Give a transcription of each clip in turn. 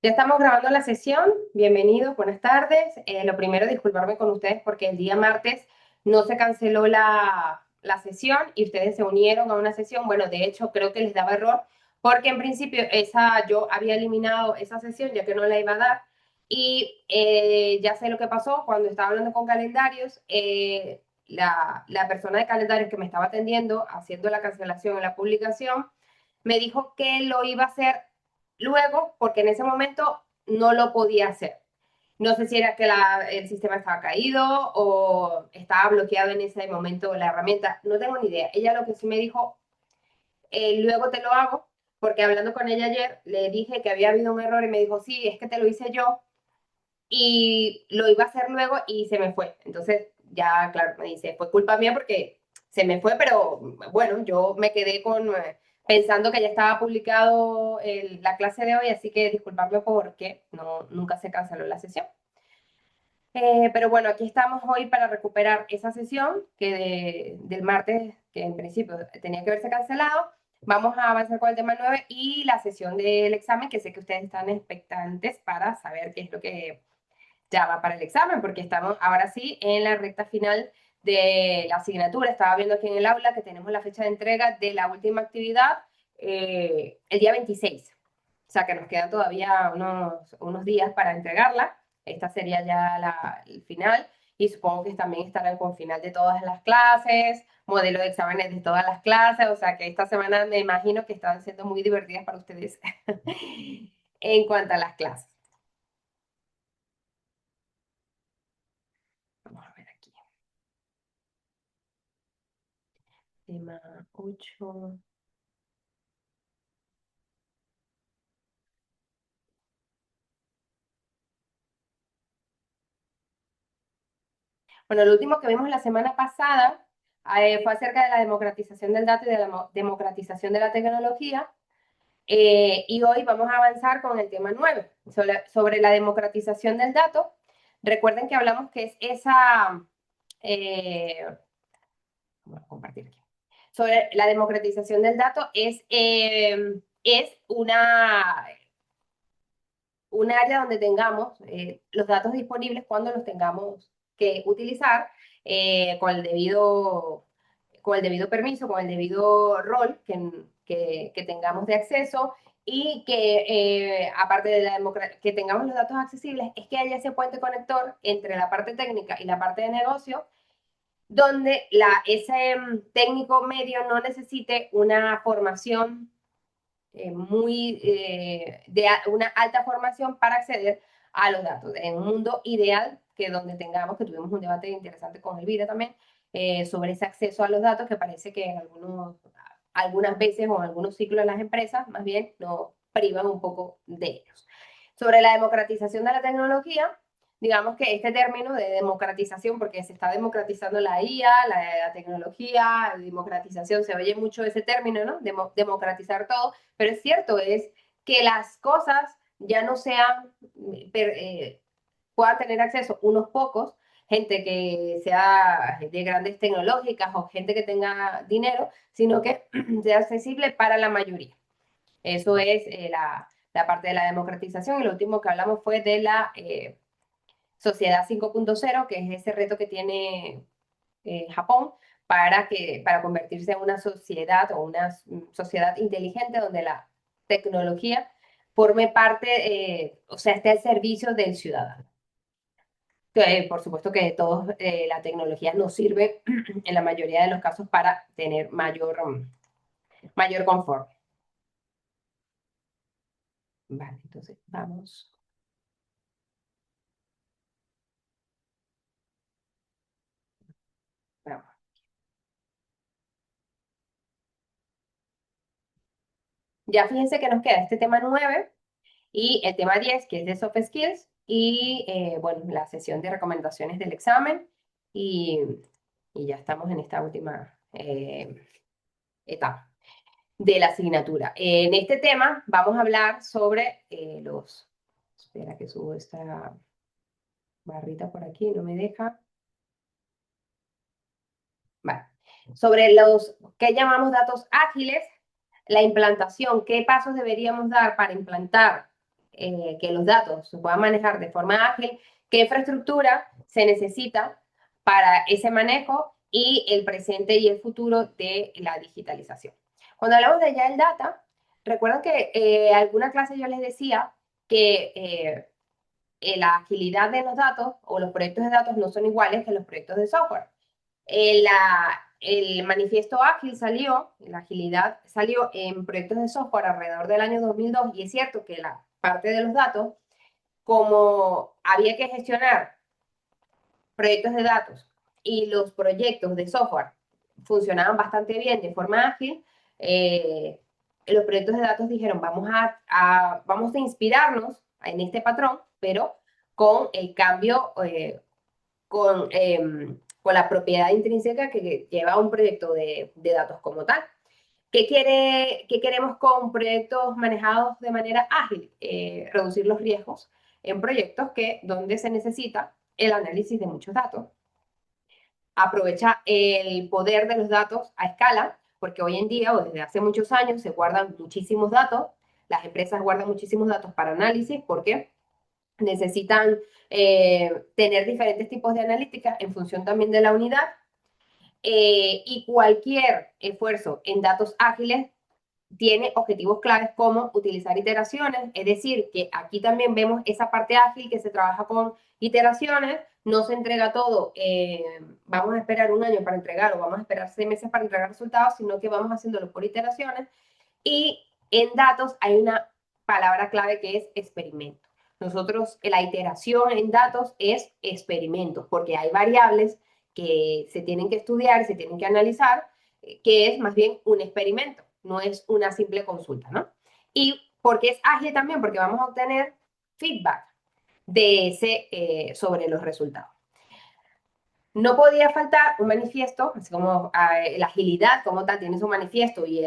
Ya estamos grabando la sesión. Bienvenidos, buenas tardes. Lo primero, disculparme con ustedes porque el día martes no se canceló la sesión y ustedes se unieron a una sesión. Bueno, de hecho, creo que les daba error porque en principio yo había eliminado esa sesión ya que no la iba a dar. Y ya sé lo que pasó cuando estaba hablando con calendarios. La persona de calendarios que me estaba atendiendo, haciendo la cancelación en la publicación, me dijo que lo iba a hacer luego porque en ese momento no lo podía hacer. No sé si era que el sistema estaba caído o estaba bloqueado en ese momento la herramienta, no tengo ni idea. Ella lo que sí me dijo, luego te lo hago, porque hablando con ella ayer le dije que había habido un error y me dijo, sí, es que te lo hice yo y lo iba a hacer luego y se me fue. Entonces ya, claro, me dice, fue culpa mía porque se me fue, pero bueno, yo me quedé pensando que ya estaba publicado la clase de hoy, así que disculparme porque nunca se canceló la sesión. Pero bueno, aquí estamos hoy para recuperar esa sesión del martes, que en principio tenía que haberse cancelado. Vamos a avanzar con el tema 9 y la sesión del examen, que sé que ustedes están expectantes para saber qué es lo que ya va para el examen, porque estamos ahora sí en la recta final de la asignatura. Estaba viendo aquí en el aula que tenemos la fecha de entrega de la última actividad el día 26. O sea que nos quedan todavía unos días para entregarla. Esta sería ya el final y supongo que también estarán con final de todas las clases, modelo de exámenes de todas las clases, o sea que esta semana me imagino que están siendo muy divertidas para ustedes en cuanto a las clases. Vamos a ver aquí. Tema 8. Bueno, lo último que vimos la semana pasada fue acerca de la democratización del dato y de la democratización de la tecnología. Y hoy vamos a avanzar con el tema 9, sobre la democratización del dato. Recuerden que hablamos que es esa... vamos a compartir aquí. Sobre la democratización del dato es un área donde tengamos los datos disponibles cuando los tengamos que utilizar con con el debido permiso, con el debido rol que tengamos de acceso y que aparte de que tengamos los datos accesibles, es que haya ese puente conector entre la parte técnica y la parte de negocio, donde ese técnico medio no necesite una formación de una alta formación para acceder a los datos. En un mundo ideal que donde que tuvimos un debate interesante con Elvira también, sobre ese acceso a los datos que parece que algunas veces o en algunos ciclos de las empresas más bien nos privan un poco de ellos. Sobre la democratización de la tecnología, digamos que este término de democratización, porque se está democratizando la IA, la tecnología, democratización, se oye mucho ese término, ¿no? Democratizar todo, pero es cierto, es que las cosas ya no puedan tener acceso unos pocos, gente que sea de grandes tecnológicas o gente que tenga dinero, sino que sea accesible para la mayoría. Eso es la parte de la democratización. Y lo último que hablamos fue de la Sociedad 5.0, que es ese reto que tiene Japón para convertirse en una sociedad o una sociedad inteligente donde la tecnología forme parte, o sea, esté al servicio del ciudadano. Por supuesto que la tecnología nos sirve en la mayoría de los casos para tener mayor confort. Vale, entonces vamos. Vamos. Ya fíjense que nos queda este tema 9 y el tema 10 que es de soft skills, y bueno, la sesión de recomendaciones del examen, y, y ya estamos en esta última etapa de la asignatura. En este tema vamos a hablar sobre Espera que subo esta barrita por aquí, no me deja. Vale. Sobre los que llamamos datos ágiles, la implantación, qué pasos deberíamos dar para implantar que los datos se puedan manejar de forma ágil, qué infraestructura se necesita para ese manejo y el presente y el futuro de la digitalización. Cuando hablamos de Agile Data, recuerdo que alguna clase yo les decía que la agilidad de los datos o los proyectos de datos no son iguales que los proyectos de software. El manifiesto ágil salió, la agilidad salió en proyectos de software alrededor del año 2002 y es cierto que la parte de los datos, como había que gestionar proyectos de datos y los proyectos de software funcionaban bastante bien de forma ágil, los proyectos de datos dijeron, vamos a inspirarnos en este patrón, pero con el cambio, con la propiedad intrínseca que lleva un proyecto de datos como tal. ¿Qué queremos con proyectos manejados de manera ágil? Reducir los riesgos en proyectos donde se necesita el análisis de muchos datos. Aprovecha el poder de los datos a escala, porque hoy en día o desde hace muchos años se guardan muchísimos datos, las empresas guardan muchísimos datos para análisis porque necesitan tener diferentes tipos de analítica en función también de la unidad, y cualquier esfuerzo en datos ágiles tiene objetivos claves como utilizar iteraciones, es decir, que aquí también vemos esa parte ágil que se trabaja con iteraciones, no se entrega todo, vamos a esperar un año para entregar o vamos a esperar 6 meses para entregar resultados, sino que vamos haciéndolo por iteraciones. Y en datos hay una palabra clave que es experimento. Nosotros, la iteración en datos es experimentos, porque hay variables que se tienen que estudiar, se tienen que analizar, que es más bien un experimento, no es una simple consulta, ¿no? Y porque es ágil también, porque vamos a obtener feedback sobre los resultados. No podía faltar un manifiesto, así como la agilidad como tal tiene su manifiesto y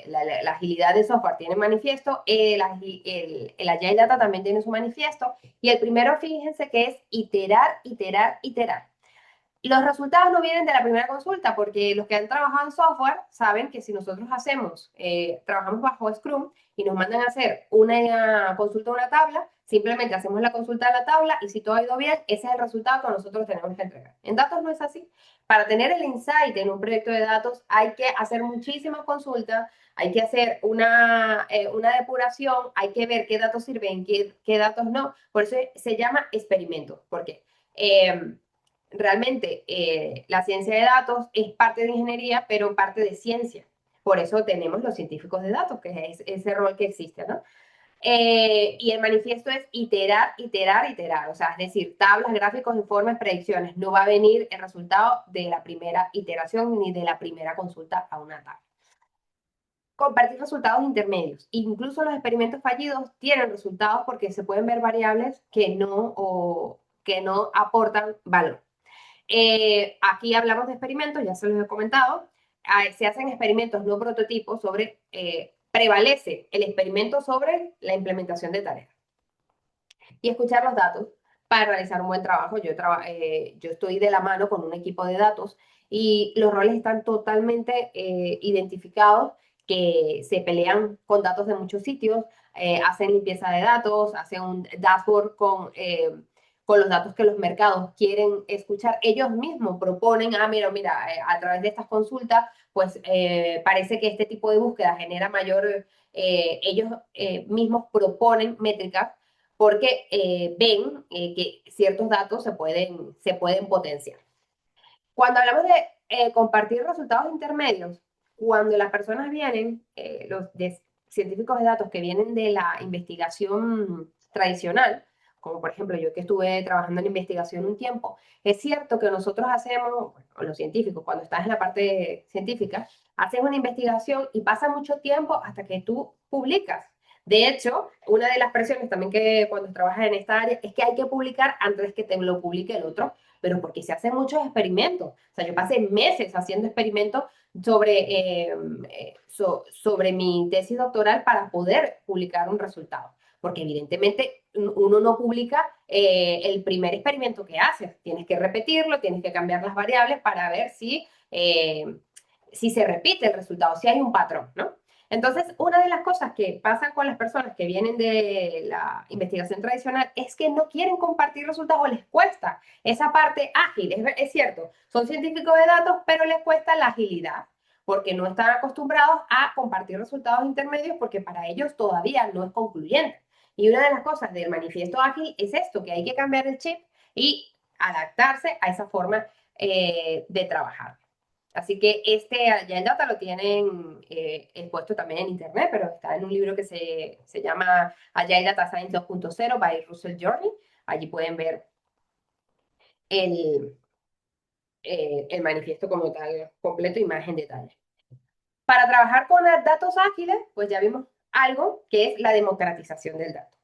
la agilidad de software tiene manifiesto, el Agile Data también tiene su manifiesto, y el primero, fíjense que es iterar, iterar, iterar. Los resultados no vienen de la primera consulta, porque los que han trabajado en software saben que si nosotros trabajamos bajo Scrum y nos mandan a hacer una consulta a una tabla, simplemente hacemos la consulta a la tabla y si todo ha ido bien, ese es el resultado que nosotros tenemos que entregar. En datos no es así. Para tener el insight en un proyecto de datos hay que hacer muchísimas consultas, hay que hacer una depuración, hay que ver qué datos sirven, qué datos no. Por eso se llama experimento. ¿Por qué? Realmente la ciencia de datos es parte de ingeniería, pero parte de ciencia. Por eso tenemos los científicos de datos, que es ese rol que existe, ¿no? Y el manifiesto es iterar, iterar, iterar. O sea, es decir, tablas, gráficos, informes, predicciones. No va a venir el resultado de la primera iteración ni de la primera consulta a una tabla. Compartir resultados intermedios. Incluso los experimentos fallidos tienen resultados porque se pueden ver variables que no aportan valor. Aquí hablamos de experimentos, ya se los he comentado. Se hacen experimentos, no prototipos, prevalece el experimento sobre la implementación de tareas. Y escuchar los datos para realizar un buen trabajo. Yo estoy de la mano con un equipo de datos y los roles están totalmente identificados, que se pelean con datos de muchos sitios, hacen limpieza de datos, hacen un dashboard con los datos que los mercados quieren escuchar. Ellos mismos proponen, mira, a través de estas consultas, pues parece que este tipo de búsqueda genera mayor, ellos mismos proponen métricas porque ven que ciertos datos se pueden potenciar. Cuando hablamos de compartir resultados intermedios, cuando las personas vienen, científicos de datos que vienen de la investigación tradicional, como por ejemplo yo que estuve trabajando en investigación un tiempo, es cierto que nosotros hacemos, bueno, los científicos, cuando estás en la parte científica, haces una investigación y pasa mucho tiempo hasta que tú publicas. De hecho, una de las presiones también que cuando trabajas en esta área es que hay que publicar antes que te lo publique el otro, pero porque se hacen muchos experimentos. O sea, yo pasé meses haciendo experimentos sobre mi tesis doctoral para poder publicar un resultado. Porque evidentemente uno no publica el primer experimento que haces. Tienes que repetirlo, tienes que cambiar las variables para ver si se repite el resultado, si hay un patrón, ¿no? Entonces, una de las cosas que pasa con las personas que vienen de la investigación tradicional es que no quieren compartir resultados o les cuesta esa parte ágil. Es cierto, son científicos de datos, pero les cuesta la agilidad porque no están acostumbrados a compartir resultados intermedios porque para ellos todavía no es concluyente. Y una de las cosas del manifiesto ágil es esto, que hay que cambiar el chip y adaptarse a esa forma de trabajar. Así que ya el data lo tienen expuesto también en internet, pero está en un libro que se llama Agile Data Science 2.0 by Russell Journey. Allí pueden ver el, el manifiesto como tal completo y más en detalle. Para trabajar con datos ágiles, pues ya vimos algo que es la democratización del dato.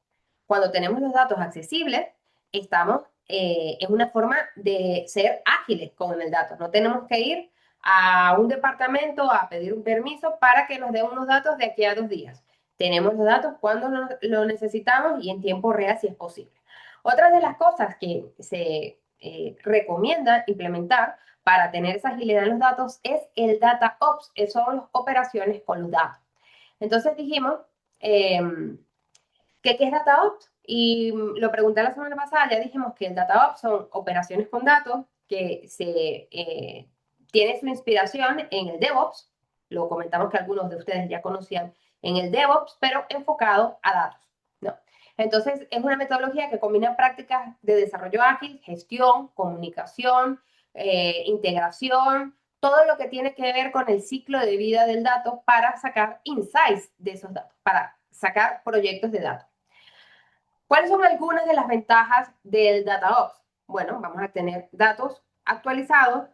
Cuando tenemos los datos accesibles, estamos en una forma de ser ágiles con el dato. No tenemos que ir a un departamento a pedir un permiso para que nos den unos datos de aquí a 2 días. Tenemos los datos cuando lo necesitamos y en tiempo real si es posible. Otra de las cosas que se recomienda implementar para tener esa agilidad en los datos es el Data Ops, son las operaciones con los datos. Entonces dijimos ¿qué es Data Ops? Y lo pregunté la semana pasada, ya dijimos que el Data Ops son operaciones con datos que tiene su inspiración en el DevOps, lo comentamos que algunos de ustedes ya conocían en el DevOps, pero enfocado a datos, ¿no? Entonces, es una metodología que combina prácticas de desarrollo ágil, gestión, comunicación, integración, todo lo que tiene que ver con el ciclo de vida del dato para sacar insights de esos datos, para sacar proyectos de datos. ¿Cuáles son algunas de las ventajas del DataOps? Bueno, vamos a tener datos actualizados,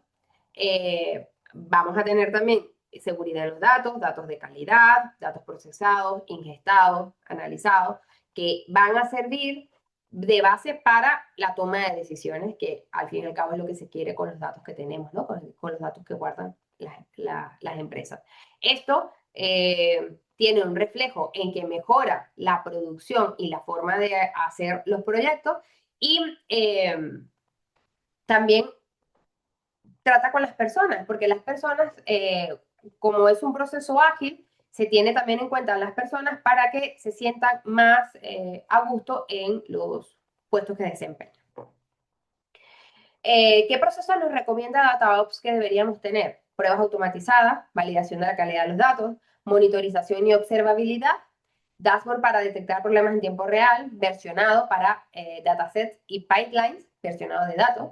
vamos a tener también seguridad en los datos, datos de calidad, datos procesados, ingestados, analizados, que van a servir de base para la toma de decisiones, que al fin y al cabo es lo que se quiere con los datos que tenemos, ¿no? Con los datos que guardan las empresas. Esto tiene un reflejo en que mejora la producción y la forma de hacer los proyectos y también trata con las personas, porque las personas, como es un proceso ágil, se tiene también en cuenta a las personas para que se sientan más a gusto en los puestos que desempeñan. ¿Qué proceso nos recomienda DataOps que deberíamos tener? Pruebas automatizadas, validación de la calidad de los datos, monitorización y observabilidad, dashboard para detectar problemas en tiempo real, versionado para datasets y pipelines, versionado de datos,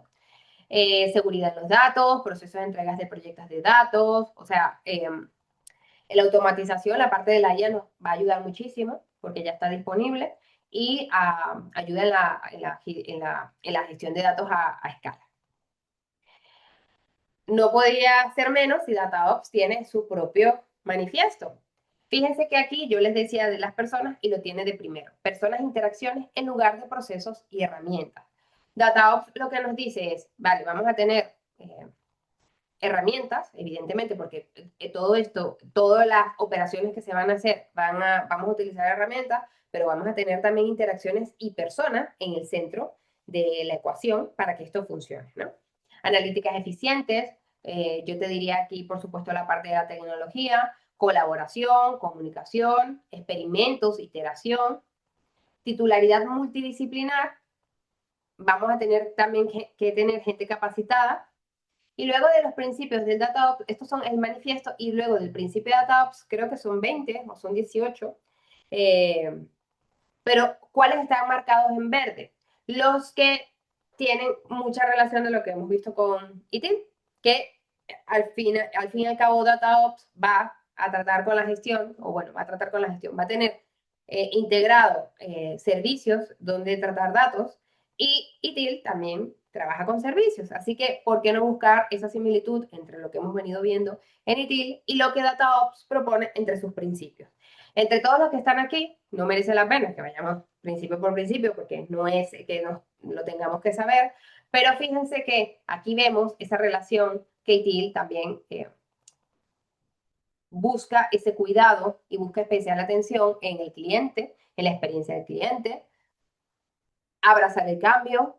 seguridad en los datos, procesos de entregas de proyectos de datos, o sea, la automatización, la parte de la IA nos va a ayudar muchísimo porque ya está disponible y ayuda en la gestión de datos a escala. No podía ser menos si DataOps tiene su propio manifiesto. Fíjense que aquí yo les decía de las personas y lo tiene de primero. Personas, interacciones en lugar de procesos y herramientas. DataOps lo que nos dice es, vale, vamos a tener herramientas, evidentemente, porque todo esto, todas las operaciones que se van a hacer, vamos a utilizar herramientas, pero vamos a tener también interacciones y personas en el centro de la ecuación para que esto funcione, ¿no? Analíticas eficientes, yo te diría aquí, por supuesto, la parte de la tecnología, colaboración, comunicación, experimentos, iteración, titularidad multidisciplinar, vamos a tener también que tener gente capacitada. Y luego de los principios del DataOps, estos son el manifiesto, y luego del principio de DataOps, creo que son 20 o son 18, pero ¿cuáles están marcados en verde? Los que tienen mucha relación de lo que hemos visto con ITIL, que al fin y al cabo DataOps va a tratar con la gestión, o bueno, va a tratar con la gestión, va a tener integrado servicios donde tratar datos, y ITIL también trabaja con servicios. Así que, ¿por qué no buscar esa similitud entre lo que hemos venido viendo en ITIL y lo que DataOps propone entre sus principios? Entre todos los que están aquí, no merece la pena que vayamos principio por principio, porque no es que lo tengamos que saber, pero fíjense que aquí vemos esa relación que ITIL también busca ese cuidado y busca especial atención en el cliente, en la experiencia del cliente, abrazar el cambio,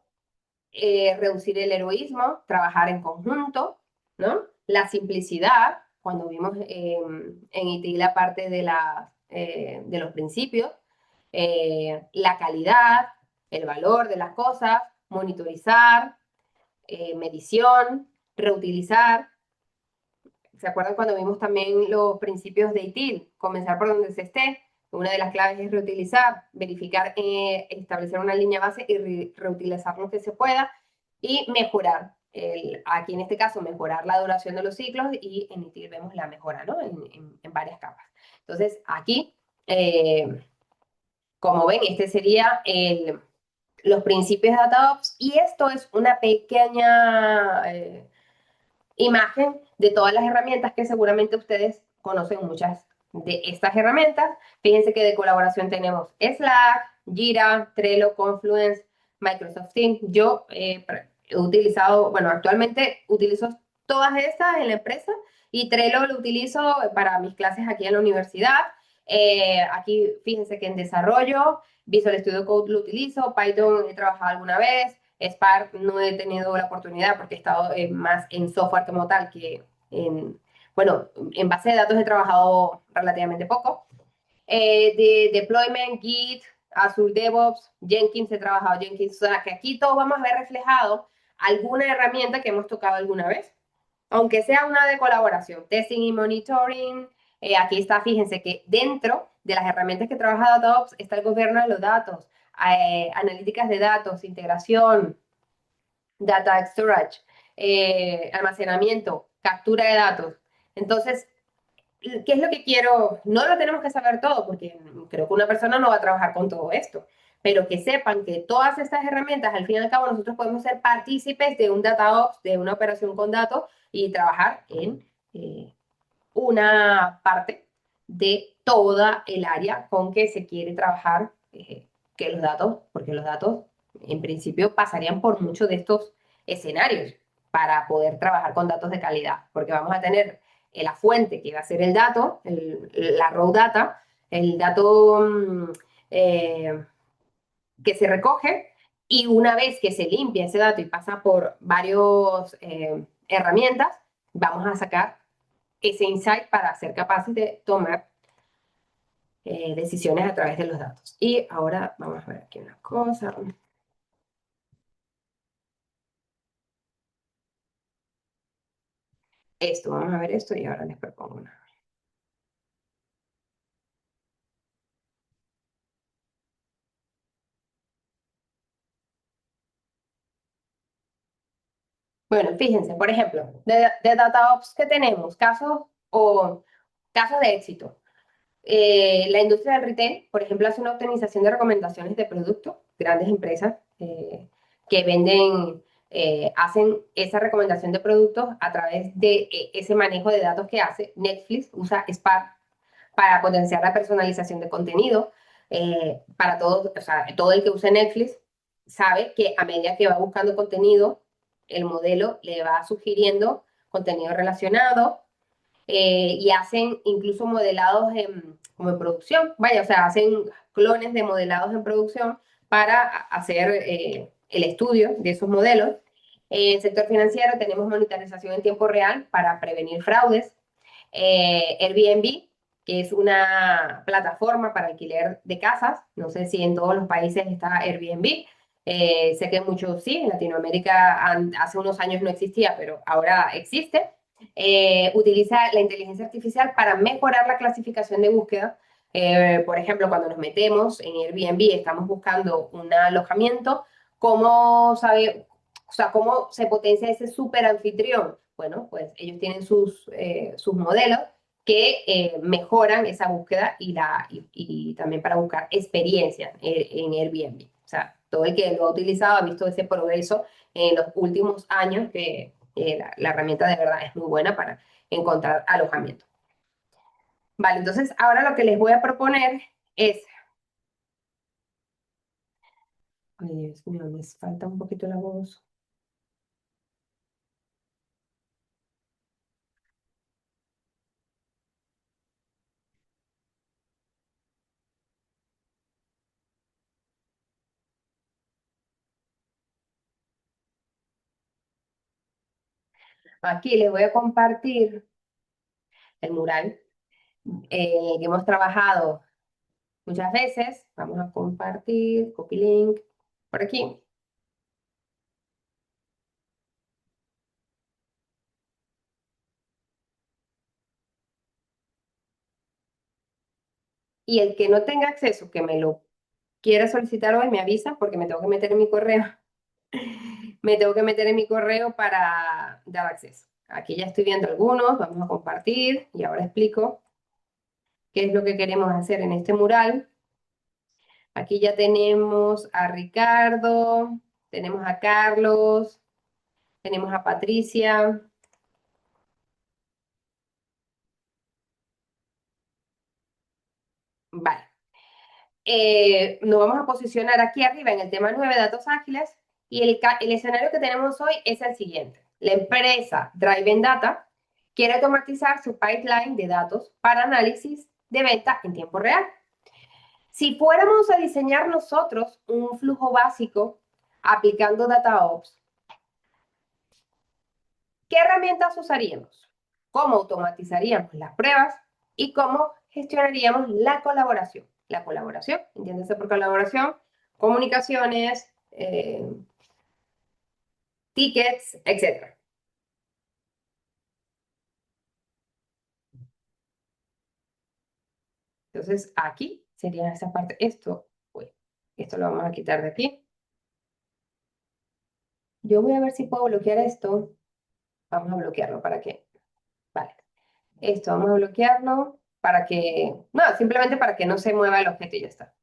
reducir el heroísmo, trabajar en conjunto, ¿no? La simplicidad, cuando vimos en ITIL la parte de los principios, la calidad, el valor de las cosas, monitorizar, medición, reutilizar. ¿Se acuerdan cuando vimos también los principios de ITIL? Comenzar por donde se esté. Una de las claves es reutilizar, verificar, establecer una línea base y reutilizar lo que se pueda y mejorar. Aquí en este caso, mejorar la duración de los ciclos y en ITIL vemos la mejora, ¿no? En varias capas. Entonces, aquí, como ven, este sería los principios de DataOps y esto es una pequeña imagen de todas las herramientas que seguramente ustedes conocen muchas de estas herramientas. Fíjense que de colaboración tenemos Slack, Jira, Trello, Confluence, Microsoft Teams. Yo he utilizado, bueno, actualmente utilizo todas estas en la empresa y Trello lo utilizo para mis clases aquí en la universidad. Aquí fíjense que en desarrollo, Visual Studio Code lo utilizo, Python he trabajado alguna vez, Spark no he tenido la oportunidad porque he estado más en software como tal que bueno, en base de datos he trabajado relativamente poco. De deployment, Git, Azure DevOps, Jenkins, he trabajado Jenkins, o sea que aquí todos vamos a ver reflejado alguna herramienta que hemos tocado alguna vez, aunque sea una de colaboración, testing y monitoring. Aquí está, fíjense que dentro de las herramientas que trabaja DataOps está el gobierno de los datos, analíticas de datos, integración, data storage, almacenamiento, captura de datos. Entonces, ¿qué es lo que quiero? No lo tenemos que saber todo, porque creo que una persona no va a trabajar con todo esto, pero que sepan que todas estas herramientas, al fin y al cabo, nosotros podemos ser partícipes de un DataOps, de una operación con datos y trabajar en una parte de toda el área con que se quiere trabajar, que los datos, porque los datos en principio pasarían por muchos de estos escenarios para poder trabajar con datos de calidad, porque vamos a tener la fuente que va a ser el dato, la raw data, el dato que se recoge y una vez que se limpia ese dato y pasa por varias herramientas, vamos a sacar ese insight para ser capaces de tomar decisiones a través de los datos. Y ahora vamos a ver aquí una cosa. Esto, vamos a ver esto y ahora les propongo una. Bueno, fíjense, por ejemplo, de DataOps que tenemos, casos de éxito. La industria del retail, por ejemplo, hace una optimización de recomendaciones de productos, grandes empresas que venden, hacen esa recomendación de productos a través de ese manejo de datos que hace. Netflix usa Spark para potenciar la personalización de contenido. Para todos, o sea, todo el que use Netflix sabe que a medida que va buscando contenido, el modelo le va sugiriendo contenido relacionado y hacen incluso modelados como en producción, vaya, o sea, hacen clones de modelados en producción para hacer el estudio de esos modelos. En el sector financiero tenemos monitorización en tiempo real para prevenir fraudes. Airbnb, que es una plataforma para alquiler de casas, no sé si en todos los países está Airbnb. Sé que muchos sí, en Latinoamérica hace unos años no existía, pero ahora existe. Utiliza la inteligencia artificial para mejorar la clasificación de búsqueda. Por ejemplo, cuando nos metemos en Airbnb, estamos buscando un alojamiento, ¿cómo sabe, o sea, cómo se potencia ese super anfitrión? Bueno, pues ellos tienen sus modelos que mejoran esa búsqueda y también para buscar experiencia en Airbnb. O sea, todo el que lo ha utilizado ha visto ese progreso en los últimos años que la herramienta de verdad es muy buena para encontrar alojamiento. Vale, entonces ahora lo que les voy a proponer es, ay Dios mío, les falta un poquito la voz. Aquí les voy a compartir. el mural, que hemos trabajado muchas veces. Vamos a compartir, copy link, por aquí. Y el que no tenga acceso, que me lo quiera solicitar hoy, me avisa porque me tengo que meter en mi correo. Me tengo que meter en mi correo para dar acceso. Aquí ya estoy viendo algunos, vamos a compartir y ahora explico qué es lo que queremos hacer en este mural. Aquí ya tenemos a Ricardo, tenemos a Carlos, tenemos a Patricia. Vale. Nos vamos a posicionar aquí arriba en el tema 9, datos ágiles, y el escenario que tenemos hoy es el siguiente. La empresa Driven Data quiere automatizar su pipeline de datos para análisis de venta en tiempo real. Si fuéramos a diseñar nosotros un flujo básico aplicando DataOps, ¿qué herramientas usaríamos? ¿Cómo automatizaríamos las pruebas? ¿Y cómo gestionaríamos la colaboración? La colaboración, entiéndase por colaboración, comunicaciones, tickets, etc. Entonces, aquí sería esa parte. Esto lo vamos a quitar de aquí. Yo voy a ver si puedo bloquear esto. Vamos a bloquearlo para que, vale. Esto vamos a bloquearlo para que, no, simplemente para que no se mueva el objeto y ya está.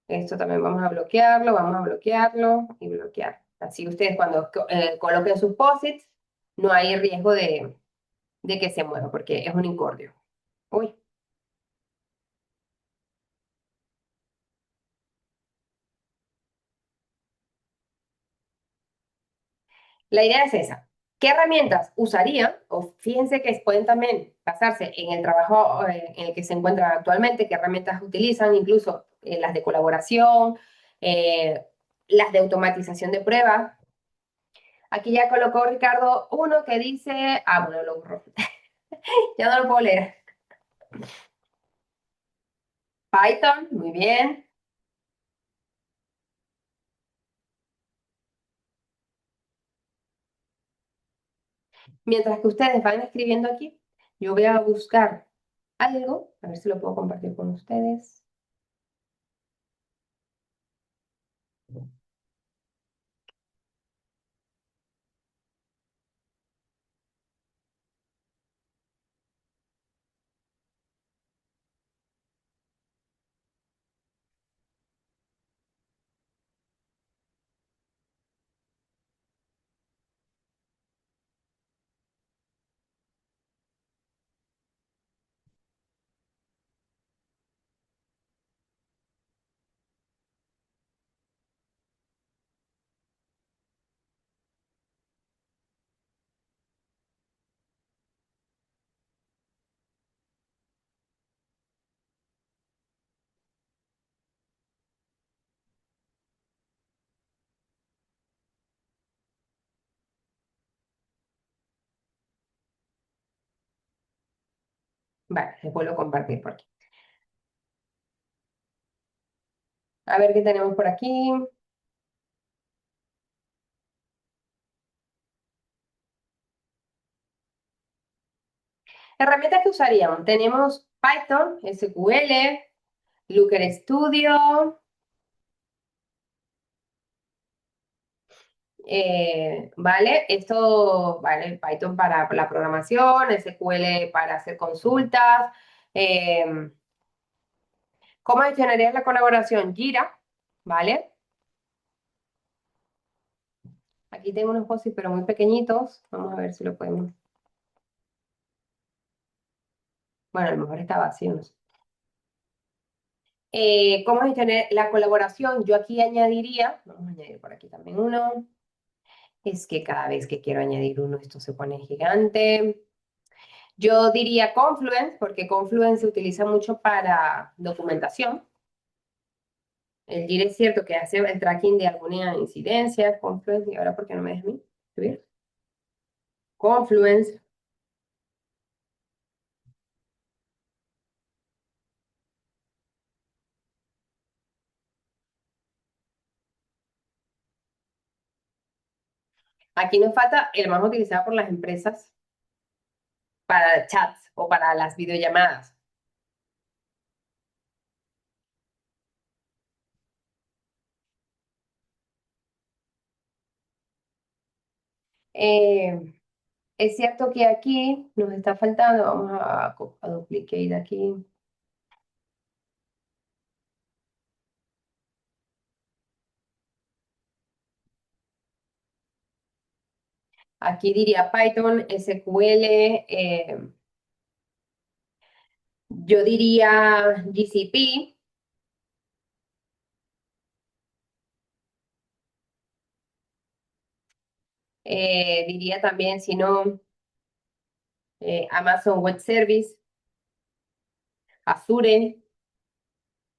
Esto también vamos a bloquearlo y bloquear. Así ustedes cuando coloquen sus posits, no hay riesgo de que se mueva porque es un incordio. Uy, la idea es esa. ¿Qué herramientas usarían? O fíjense que pueden también basarse en el trabajo en el que se encuentran actualmente, qué herramientas utilizan, incluso las de colaboración, eh, las de automatización de pruebas. Aquí ya colocó Ricardo uno que dice, bueno, lo borró. Ya no lo puedo leer. Python, muy bien. Mientras que ustedes van escribiendo aquí, yo voy a buscar algo, a ver si lo puedo compartir con ustedes. Vale, les vuelvo a compartir por aquí. A ver qué tenemos por aquí. Herramientas que usaríamos. Tenemos Python, SQL, Looker Studio, ¿vale? Esto, ¿vale? Python para la programación, SQL para hacer consultas. ¿Cómo gestionarías la colaboración? Jira, ¿vale? Aquí tengo unos post pero muy pequeñitos. Vamos a ver si lo podemos. Bueno, a lo mejor está vacío, no sé. ¿Cómo gestionar la colaboración? Yo aquí añadiría, vamos a añadir por aquí también uno. Es que cada vez que quiero añadir uno, esto se pone gigante. Yo diría Confluence, porque Confluence se utiliza mucho para documentación. El Jira es cierto que hace el tracking de alguna incidencia, Confluence, y ahora, ¿por qué no me deja a mí subir? Confluence. Aquí nos falta el más utilizado por las empresas para chats o para las videollamadas. Eh, es cierto que aquí nos está faltando, vamos a duplicate aquí. Aquí diría Python, SQL, yo diría GCP, diría también, si no, Amazon Web Service, Azure,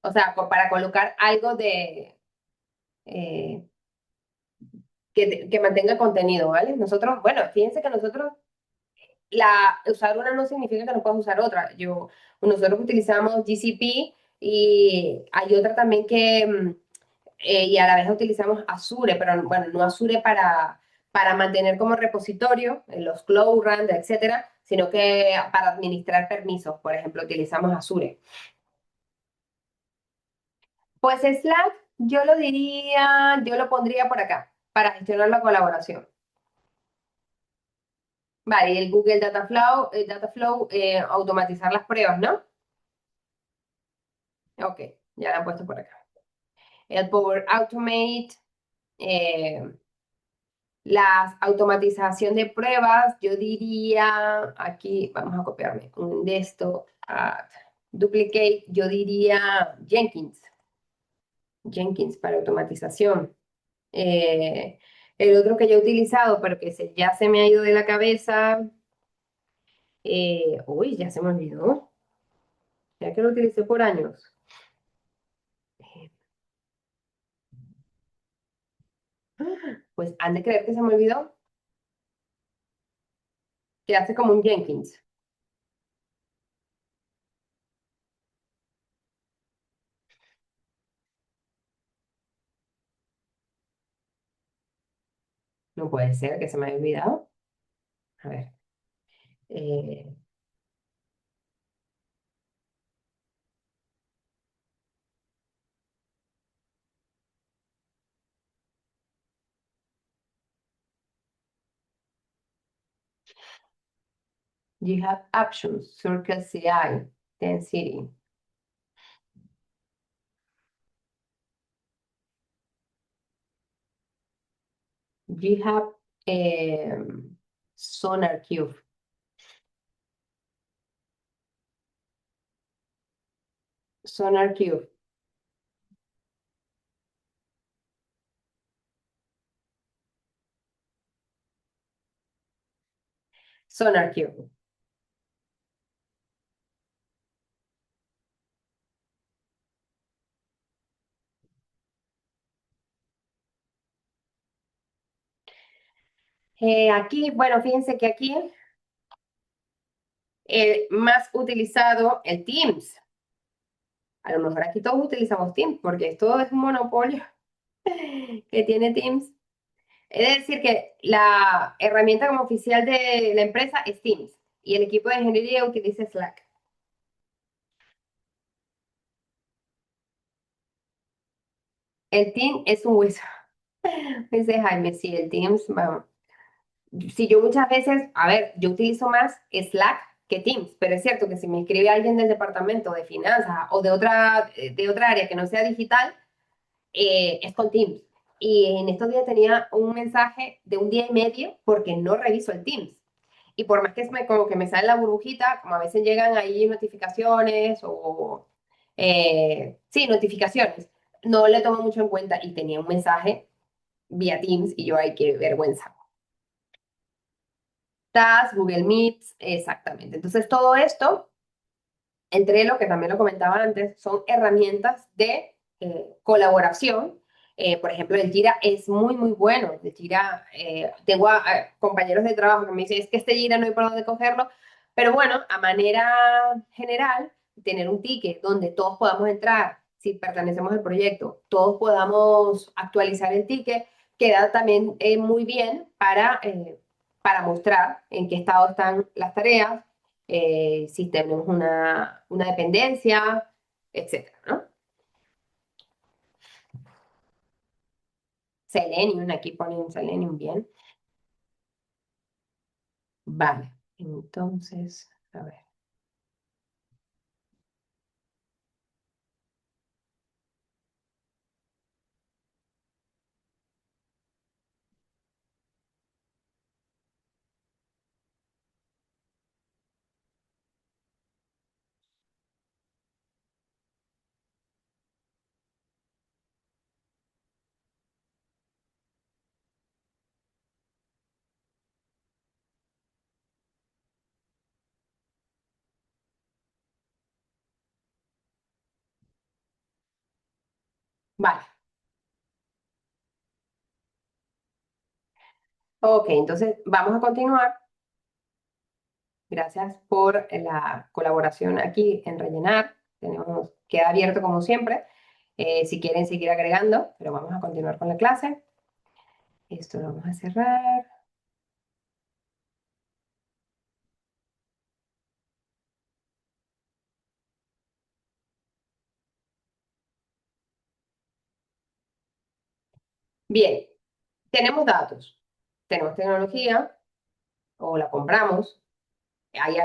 o sea, para colocar algo de eh, que mantenga contenido, ¿vale? Nosotros, bueno, fíjense que nosotros usar una no significa que no puedas usar otra. Nosotros utilizamos GCP y hay otra también y a la vez utilizamos Azure, pero bueno, no Azure para mantener como repositorio los Cloud Run, etcétera, sino que para administrar permisos, por ejemplo, utilizamos Azure. Pues Slack, yo lo diría, yo lo pondría por acá, para gestionar la colaboración. Vale, y el Google Dataflow, automatizar las pruebas, ¿no? Ok, ya la han puesto por acá. El Power Automate, eh, la automatización de pruebas, yo diría, aquí vamos a copiarme un de esto, duplicate, yo diría Jenkins para automatización. Eh, el otro que yo he utilizado, pero que ya se me ha ido de la cabeza, uy, ya se me olvidó, ya que lo utilicé por años. Pues han de creer que se me olvidó, que hace como un Jenkins. No puede ser que se me haya olvidado. A ver. eh, GitHub Actions, Circle CI, Density. GitHub SonarQube. SonarQube. SonarQube. Aquí, bueno, fíjense que aquí el más utilizado, el Teams. A lo mejor aquí todos utilizamos Teams porque esto es un monopolio que tiene Teams. Es decir que la herramienta como oficial de la empresa es Teams y el equipo de ingeniería utiliza Slack. El Team es un hueso. Dice Jaime, sí, el Teams, vamos. Si yo muchas veces, a ver, yo utilizo más Slack que Teams, pero es cierto que si me escribe alguien del departamento de finanzas o de otra área que no sea digital, es con Teams. Y en estos días tenía un mensaje de un día y medio porque no reviso el Teams. Y por más que como que me sale la burbujita, como a veces llegan ahí notificaciones o, sí, notificaciones, no le tomo mucho en cuenta y tenía un mensaje vía Teams y yo, ay, qué vergüenza. Tas, Google Meets, exactamente. Entonces, todo esto, entre lo que también lo comentaba antes, son herramientas de colaboración. Por ejemplo, el Jira es muy, muy bueno. El Jira, tengo compañeros de trabajo que me dicen, es que este Jira no hay por dónde cogerlo, pero bueno, a manera general, tener un ticket donde todos podamos entrar, si pertenecemos al proyecto, todos podamos actualizar el ticket, queda también muy bien para mostrar en qué estado están las tareas, si tenemos una dependencia, etcétera, ¿no? Selenium, aquí ponen Selenium bien. Vale, entonces, a ver. Vale, ok, entonces vamos a continuar. Gracias por la colaboración aquí en rellenar. Queda abierto como siempre, si quieren seguir agregando, pero vamos a continuar con la clase. Esto lo vamos a cerrar. Bien, tenemos datos, tenemos tecnología o la compramos, hay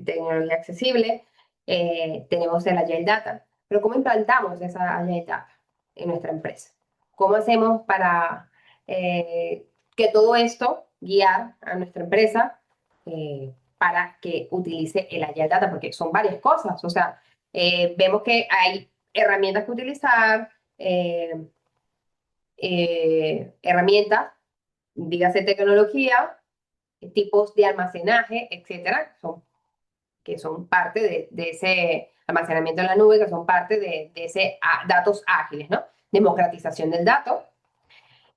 tecnología accesible, tenemos el Agile Data, pero ¿cómo implantamos esa Agile Data en nuestra empresa? ¿Cómo hacemos para que todo esto guiar a nuestra empresa para que utilice el Agile Data? Porque son varias cosas, o sea, vemos que hay herramientas que utilizar, herramientas, dígase tecnología, tipos de almacenaje, etcétera, que son parte de ese almacenamiento en la nube, que son parte de ese datos ágiles, ¿no? Democratización del dato.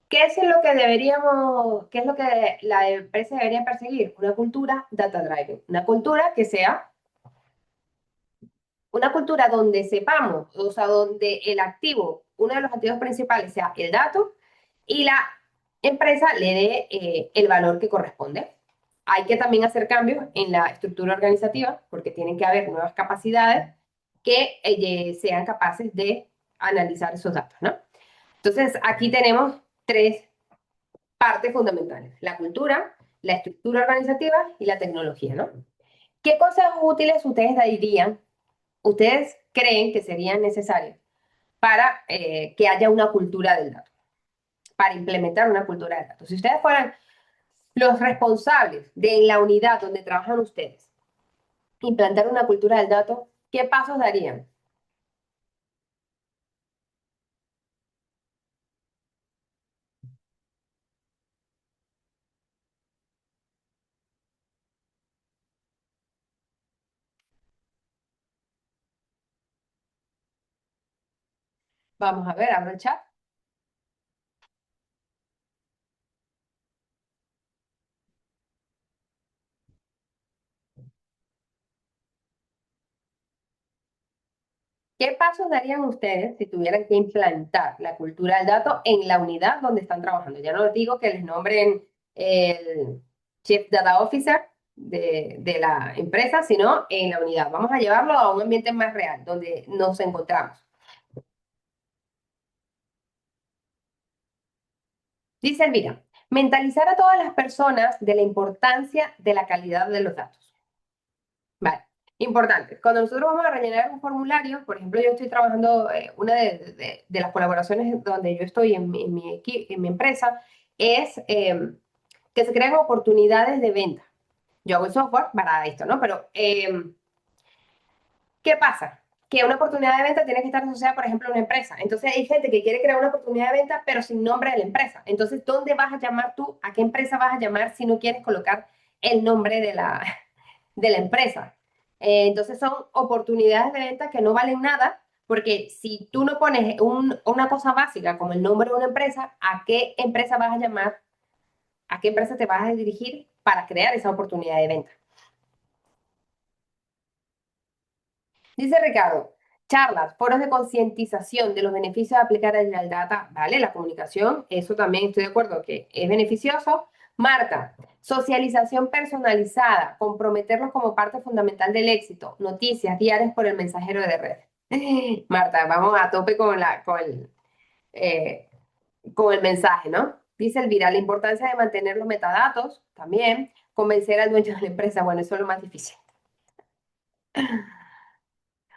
¿Qué es lo que deberíamos, qué es lo que la empresa debería perseguir? Una cultura data driven, una cultura que sea una cultura donde sepamos, o sea, donde el activo, uno de los activos principales sea el dato y la empresa le dé el valor que corresponde. Hay que también hacer cambios en la estructura organizativa porque tienen que haber nuevas capacidades que sean capaces de analizar esos datos, ¿no? Entonces, aquí tenemos tres partes fundamentales: la cultura, la estructura organizativa y la tecnología, ¿no? ¿Qué cosas útiles ustedes dirían, ustedes creen que serían necesarias para que haya una cultura del dato, para implementar una cultura del dato? Si ustedes fueran los responsables de la unidad donde trabajan ustedes, implantar una cultura del dato, ¿qué pasos darían? Vamos a ver, abro el chat. ¿Qué pasos darían ustedes si tuvieran que implantar la cultura del dato en la unidad donde están trabajando? Ya no les digo que les nombren el Chief Data Officer de la empresa, sino en la unidad. Vamos a llevarlo a un ambiente más real, donde nos encontramos. Dice Elvira, mentalizar a todas las personas de la importancia de la calidad de los datos. Vale, importante. Cuando nosotros vamos a rellenar un formulario, por ejemplo, yo estoy trabajando, una de las colaboraciones donde yo estoy en mi empresa, es que se crean oportunidades de venta. Yo hago el software para esto, ¿no? Pero, ¿qué pasa? Que una oportunidad de venta tiene que estar asociada, por ejemplo, a una empresa. Entonces hay gente que quiere crear una oportunidad de venta, pero sin nombre de la empresa. Entonces, ¿dónde vas a llamar tú? ¿A qué empresa vas a llamar si no quieres colocar el nombre de la empresa? Entonces son oportunidades de venta que no valen nada, porque si tú no pones una cosa básica como el nombre de una empresa, ¿a qué empresa vas a llamar? ¿A qué empresa te vas a dirigir para crear esa oportunidad de venta? Dice Ricardo, Charlas, foros de concientización de los beneficios de aplicar el data, ¿vale? La comunicación, eso también estoy de acuerdo que es beneficioso. Marca, socialización personalizada, comprometerlos como parte fundamental del éxito, noticias diarias por el mensajero de red. Marta, vamos a tope eh, con el mensaje, ¿no? Dice Elvira, la importancia de mantener los metadatos, también, convencer al dueño de la empresa, bueno, eso es lo más difícil.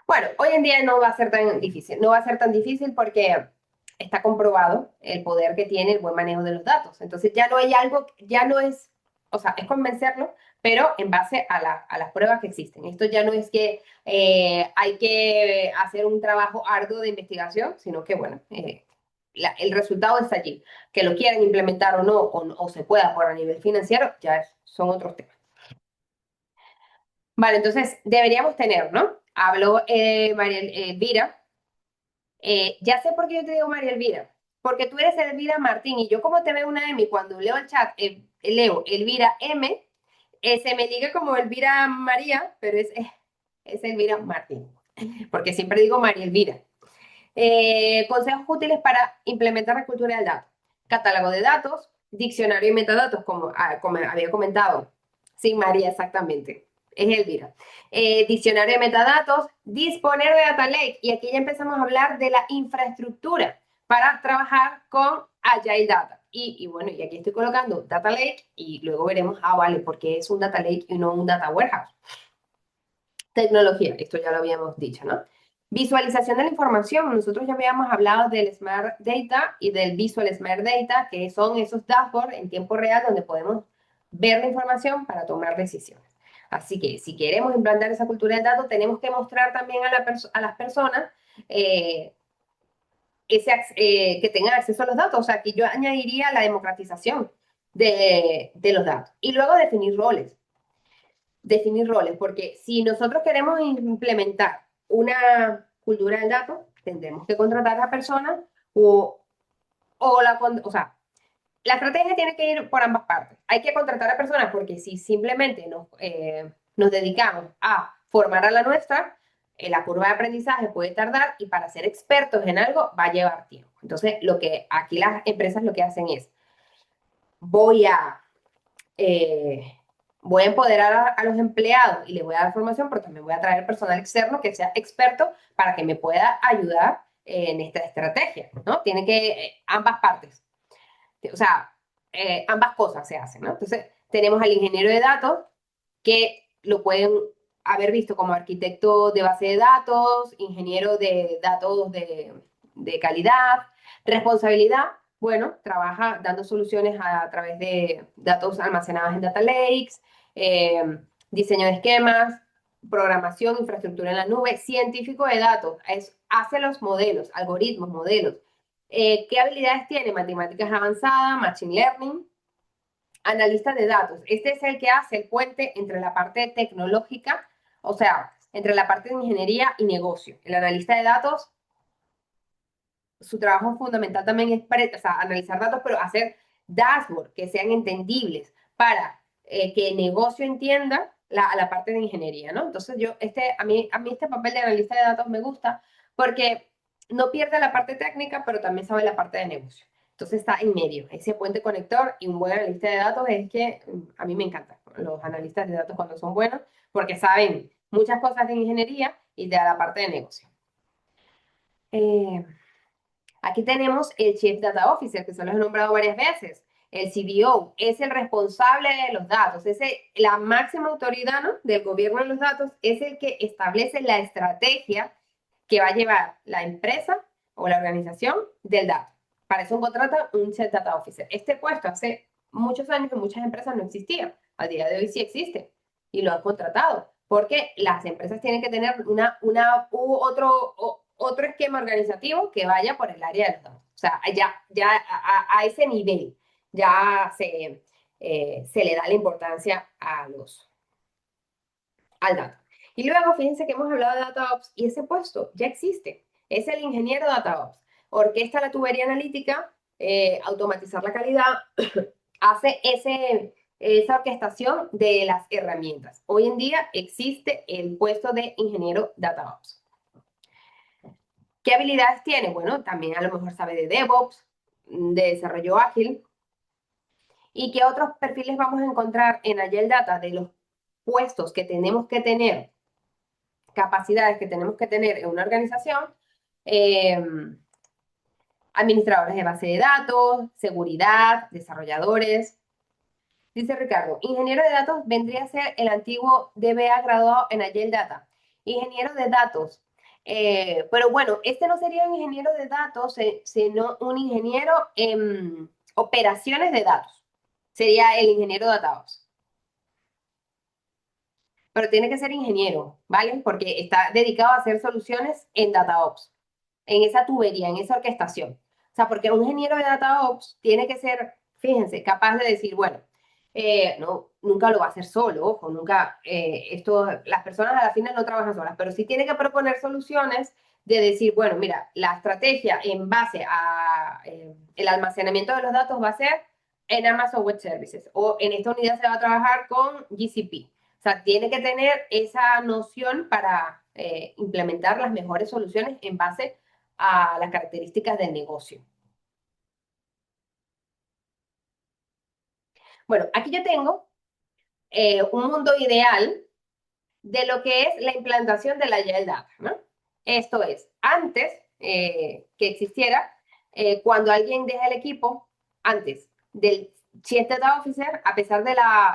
Bueno, hoy en día no va a ser tan difícil, no va a ser tan difícil porque está comprobado el poder que tiene el buen manejo de los datos. Entonces ya no hay algo, ya no es, o sea, es convencerlo, pero en base a las pruebas que existen. Esto ya no es que hay que hacer un trabajo arduo de investigación, sino que, bueno, el resultado está allí. Que lo quieran implementar o no, o se pueda por a nivel financiero, ya son otros temas. Vale, entonces deberíamos tener, ¿no? Habló María Elvira. Ya sé por qué yo te digo María Elvira. Porque tú eres Elvira Martín y yo como te veo una M y cuando leo el chat leo Elvira M, se me liga como Elvira María, pero es Elvira Martín. Porque siempre digo María Elvira. Consejos útiles para implementar la cultura del dato. Catálogo de datos, diccionario y metadatos, como había comentado. Sí, María, exactamente. Es Elvira. Diccionario de metadatos, disponer de Data Lake. Y aquí ya empezamos a hablar de la infraestructura para trabajar con Agile Data. Y bueno, y aquí estoy colocando Data Lake y luego veremos, vale, porque es un Data Lake y no un Data Warehouse. Tecnología, esto ya lo habíamos dicho, ¿no? Visualización de la información. Nosotros ya habíamos hablado del Smart Data y del Visual Smart Data, que son esos dashboards en tiempo real donde podemos ver la información para tomar decisiones. Así que si queremos implantar esa cultura del dato, tenemos que mostrar también a las personas que tengan acceso a los datos. O sea, que yo añadiría la democratización de los datos. Y luego definir roles, porque si nosotros queremos implementar una cultura del dato, tendremos que contratar a personas o sea, la estrategia tiene que ir por ambas partes. Hay que contratar a personas porque si simplemente nos dedicamos a formar a la nuestra, la curva de aprendizaje puede tardar y para ser expertos en algo va a llevar tiempo. Entonces, lo que aquí las empresas lo que hacen es, voy a eh, voy a empoderar a los empleados y les voy a dar formación, pero también voy a traer personal externo que sea experto para que me pueda ayudar en esta estrategia, ¿no? Tiene que ambas partes, o sea, ambas cosas se hacen, ¿no? Entonces, tenemos al ingeniero de datos que lo pueden haber visto como arquitecto de base de datos, ingeniero de datos de calidad, responsabilidad, bueno, trabaja dando soluciones a través de datos almacenados en data lakes, diseño de esquemas, programación, infraestructura en la nube, científico de datos, hace los modelos, algoritmos, modelos. ¿Qué habilidades tiene? Matemáticas avanzadas, machine learning, analista de datos. Este es el que hace el puente entre la parte tecnológica, o sea, entre la parte de ingeniería y negocio. El analista de datos, su trabajo fundamental también es o sea, analizar datos, pero hacer dashboards que sean entendibles para que el negocio entienda la parte de ingeniería, ¿no? Entonces a mí este papel de analista de datos me gusta porque no pierde la parte técnica, pero también sabe la parte de negocio. Entonces está en medio, ese puente conector y un buen analista de datos es que a mí me encanta los analistas de datos cuando son buenos porque saben muchas cosas de ingeniería y de la parte de negocio. Aquí tenemos el Chief Data Officer, que se lo he nombrado varias veces. El CDO es el responsable de los datos, la máxima autoridad, ¿no?, del gobierno de los datos, es el que establece la estrategia que va a llevar la empresa o la organización del dato. Para eso contrata un Chief Data Officer. Este puesto hace muchos años en muchas empresas no existía. A día de hoy sí existe y lo han contratado porque las empresas tienen que tener otro esquema organizativo que vaya por el área de los datos. O sea, ya a ese nivel ya se le da la importancia al dato. Y luego, fíjense que hemos hablado de DataOps y ese puesto ya existe. Es el ingeniero DataOps. Orquesta la tubería analítica, automatizar la calidad, hace esa orquestación de las herramientas. Hoy en día existe el puesto de ingeniero DataOps. ¿Qué habilidades tiene? Bueno, también a lo mejor sabe de DevOps, de desarrollo ágil. ¿Y qué otros perfiles vamos a encontrar en Agile Data de los puestos que tenemos que tener, capacidades que tenemos que tener en una organización? Eh, Administradores de base de datos, seguridad, desarrolladores. Dice Ricardo, ingeniero de datos vendría a ser el antiguo DBA graduado en Agile Data. Ingeniero de datos. Pero bueno, este no sería un ingeniero de datos, sino un ingeniero en operaciones de datos. Sería el ingeniero de datos. Pero tiene que ser ingeniero, ¿vale? Porque está dedicado a hacer soluciones en DataOps, en esa tubería, en esa orquestación. O sea, porque un ingeniero de DataOps tiene que ser, fíjense, capaz de decir, bueno, no, nunca lo va a hacer solo, ojo, nunca, las personas a la final no trabajan solas, pero sí tiene que proponer soluciones de decir, bueno, mira, la estrategia en base a el almacenamiento de los datos va a ser en Amazon Web Services o en esta unidad se va a trabajar con GCP. O sea, tiene que tener esa noción para implementar las mejores soluciones en base a las características del negocio. Bueno, aquí yo tengo un mundo ideal de lo que es la implantación de la Agile Data, ¿no? Esto es, antes que existiera, cuando alguien deja el equipo, antes del Chief Data Officer, a pesar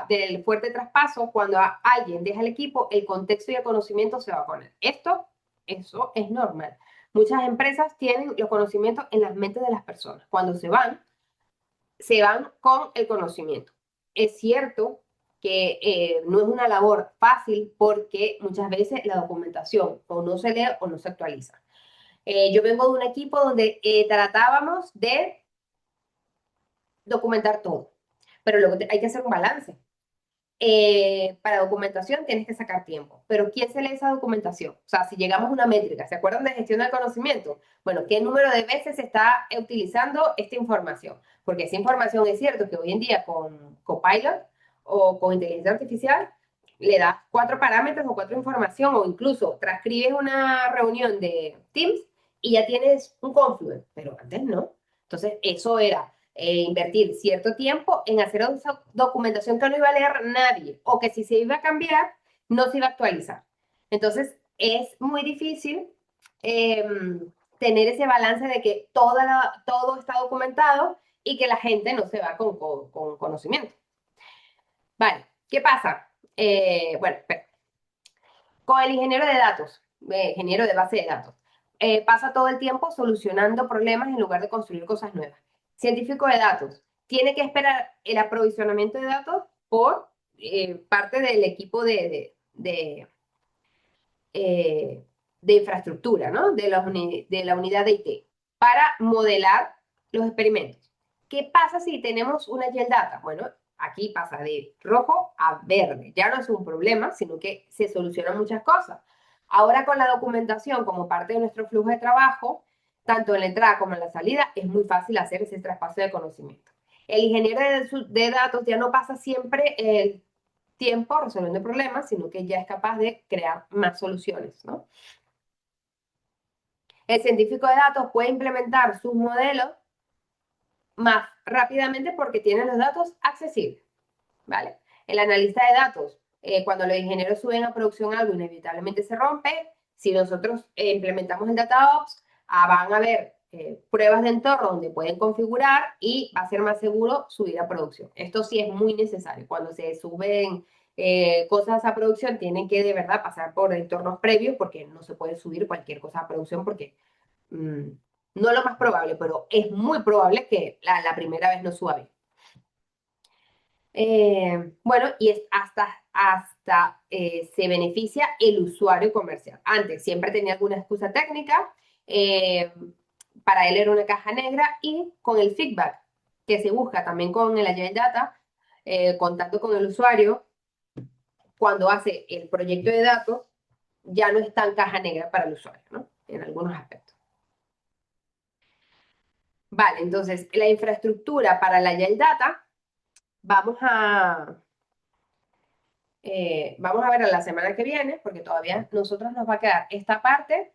del fuerte traspaso, cuando alguien deja el equipo, el contexto y el conocimiento se va con él. Eso es normal. Muchas empresas tienen los conocimientos en las mentes de las personas. Cuando se van con el conocimiento. Es cierto que no es una labor fácil porque muchas veces la documentación o no se lee o no se actualiza. Yo vengo de un equipo donde tratábamos de documentar todo, pero luego hay que hacer un balance. Para documentación tienes que sacar tiempo, pero ¿quién se lee esa documentación? O sea, si llegamos a una métrica, ¿se acuerdan de gestión del conocimiento? Bueno, ¿qué número de veces se está utilizando esta información? Porque esa información es cierto que hoy en día con Copilot o con inteligencia artificial le das 4 parámetros o 4 información o incluso transcribes una reunión de Teams y ya tienes un Confluence, pero antes no. Entonces, eso era invertir cierto tiempo en hacer esa documentación que no iba a leer nadie o que si se iba a cambiar, no se iba a actualizar. Entonces, es muy difícil eh, tener ese balance de que todo está documentado y que la gente no se va con conocimiento. Vale, ¿qué pasa? Bueno, con el ingeniero de datos, ingeniero de base de datos, pasa todo el tiempo solucionando problemas en lugar de construir cosas nuevas. Científico de datos, tiene que esperar el aprovisionamiento de datos por parte del equipo de infraestructura, ¿no? De la unidad de IT, para modelar los experimentos. ¿Qué pasa si tenemos una Agile Data? Bueno, aquí pasa de rojo a verde. Ya no es un problema, sino que se solucionan muchas cosas. Ahora con la documentación como parte de nuestro flujo de trabajo, tanto en la entrada como en la salida, es muy fácil hacer ese traspaso de conocimiento. El ingeniero de datos ya no pasa siempre el tiempo resolviendo problemas, sino que ya es capaz de crear más soluciones, ¿no? El científico de datos puede implementar sus modelos más rápidamente porque tiene los datos accesibles, ¿vale? El analista de datos, cuando los ingenieros suben a producción algo, inevitablemente se rompe. Si nosotros implementamos el DataOps, van a haber pruebas de entorno donde pueden configurar y va a ser más seguro subir a producción. Esto sí es muy necesario. Cuando se suben cosas a producción, tienen que de verdad pasar por entornos previos porque no se puede subir cualquier cosa a producción porque mm, no es lo más probable, pero es muy probable que la primera vez no suba bien. Bueno, y es hasta se beneficia el usuario comercial. Antes siempre tenía alguna excusa técnica, eh, para él era una caja negra y con el feedback que se busca también con el Agile Data, contacto con el usuario, cuando hace el proyecto de datos, ya no es tan caja negra para el usuario, ¿no? En algunos aspectos. Vale, entonces la infraestructura para la Agile Data, vamos vamos a ver a la semana que viene, porque todavía nosotros nos va a quedar esta parte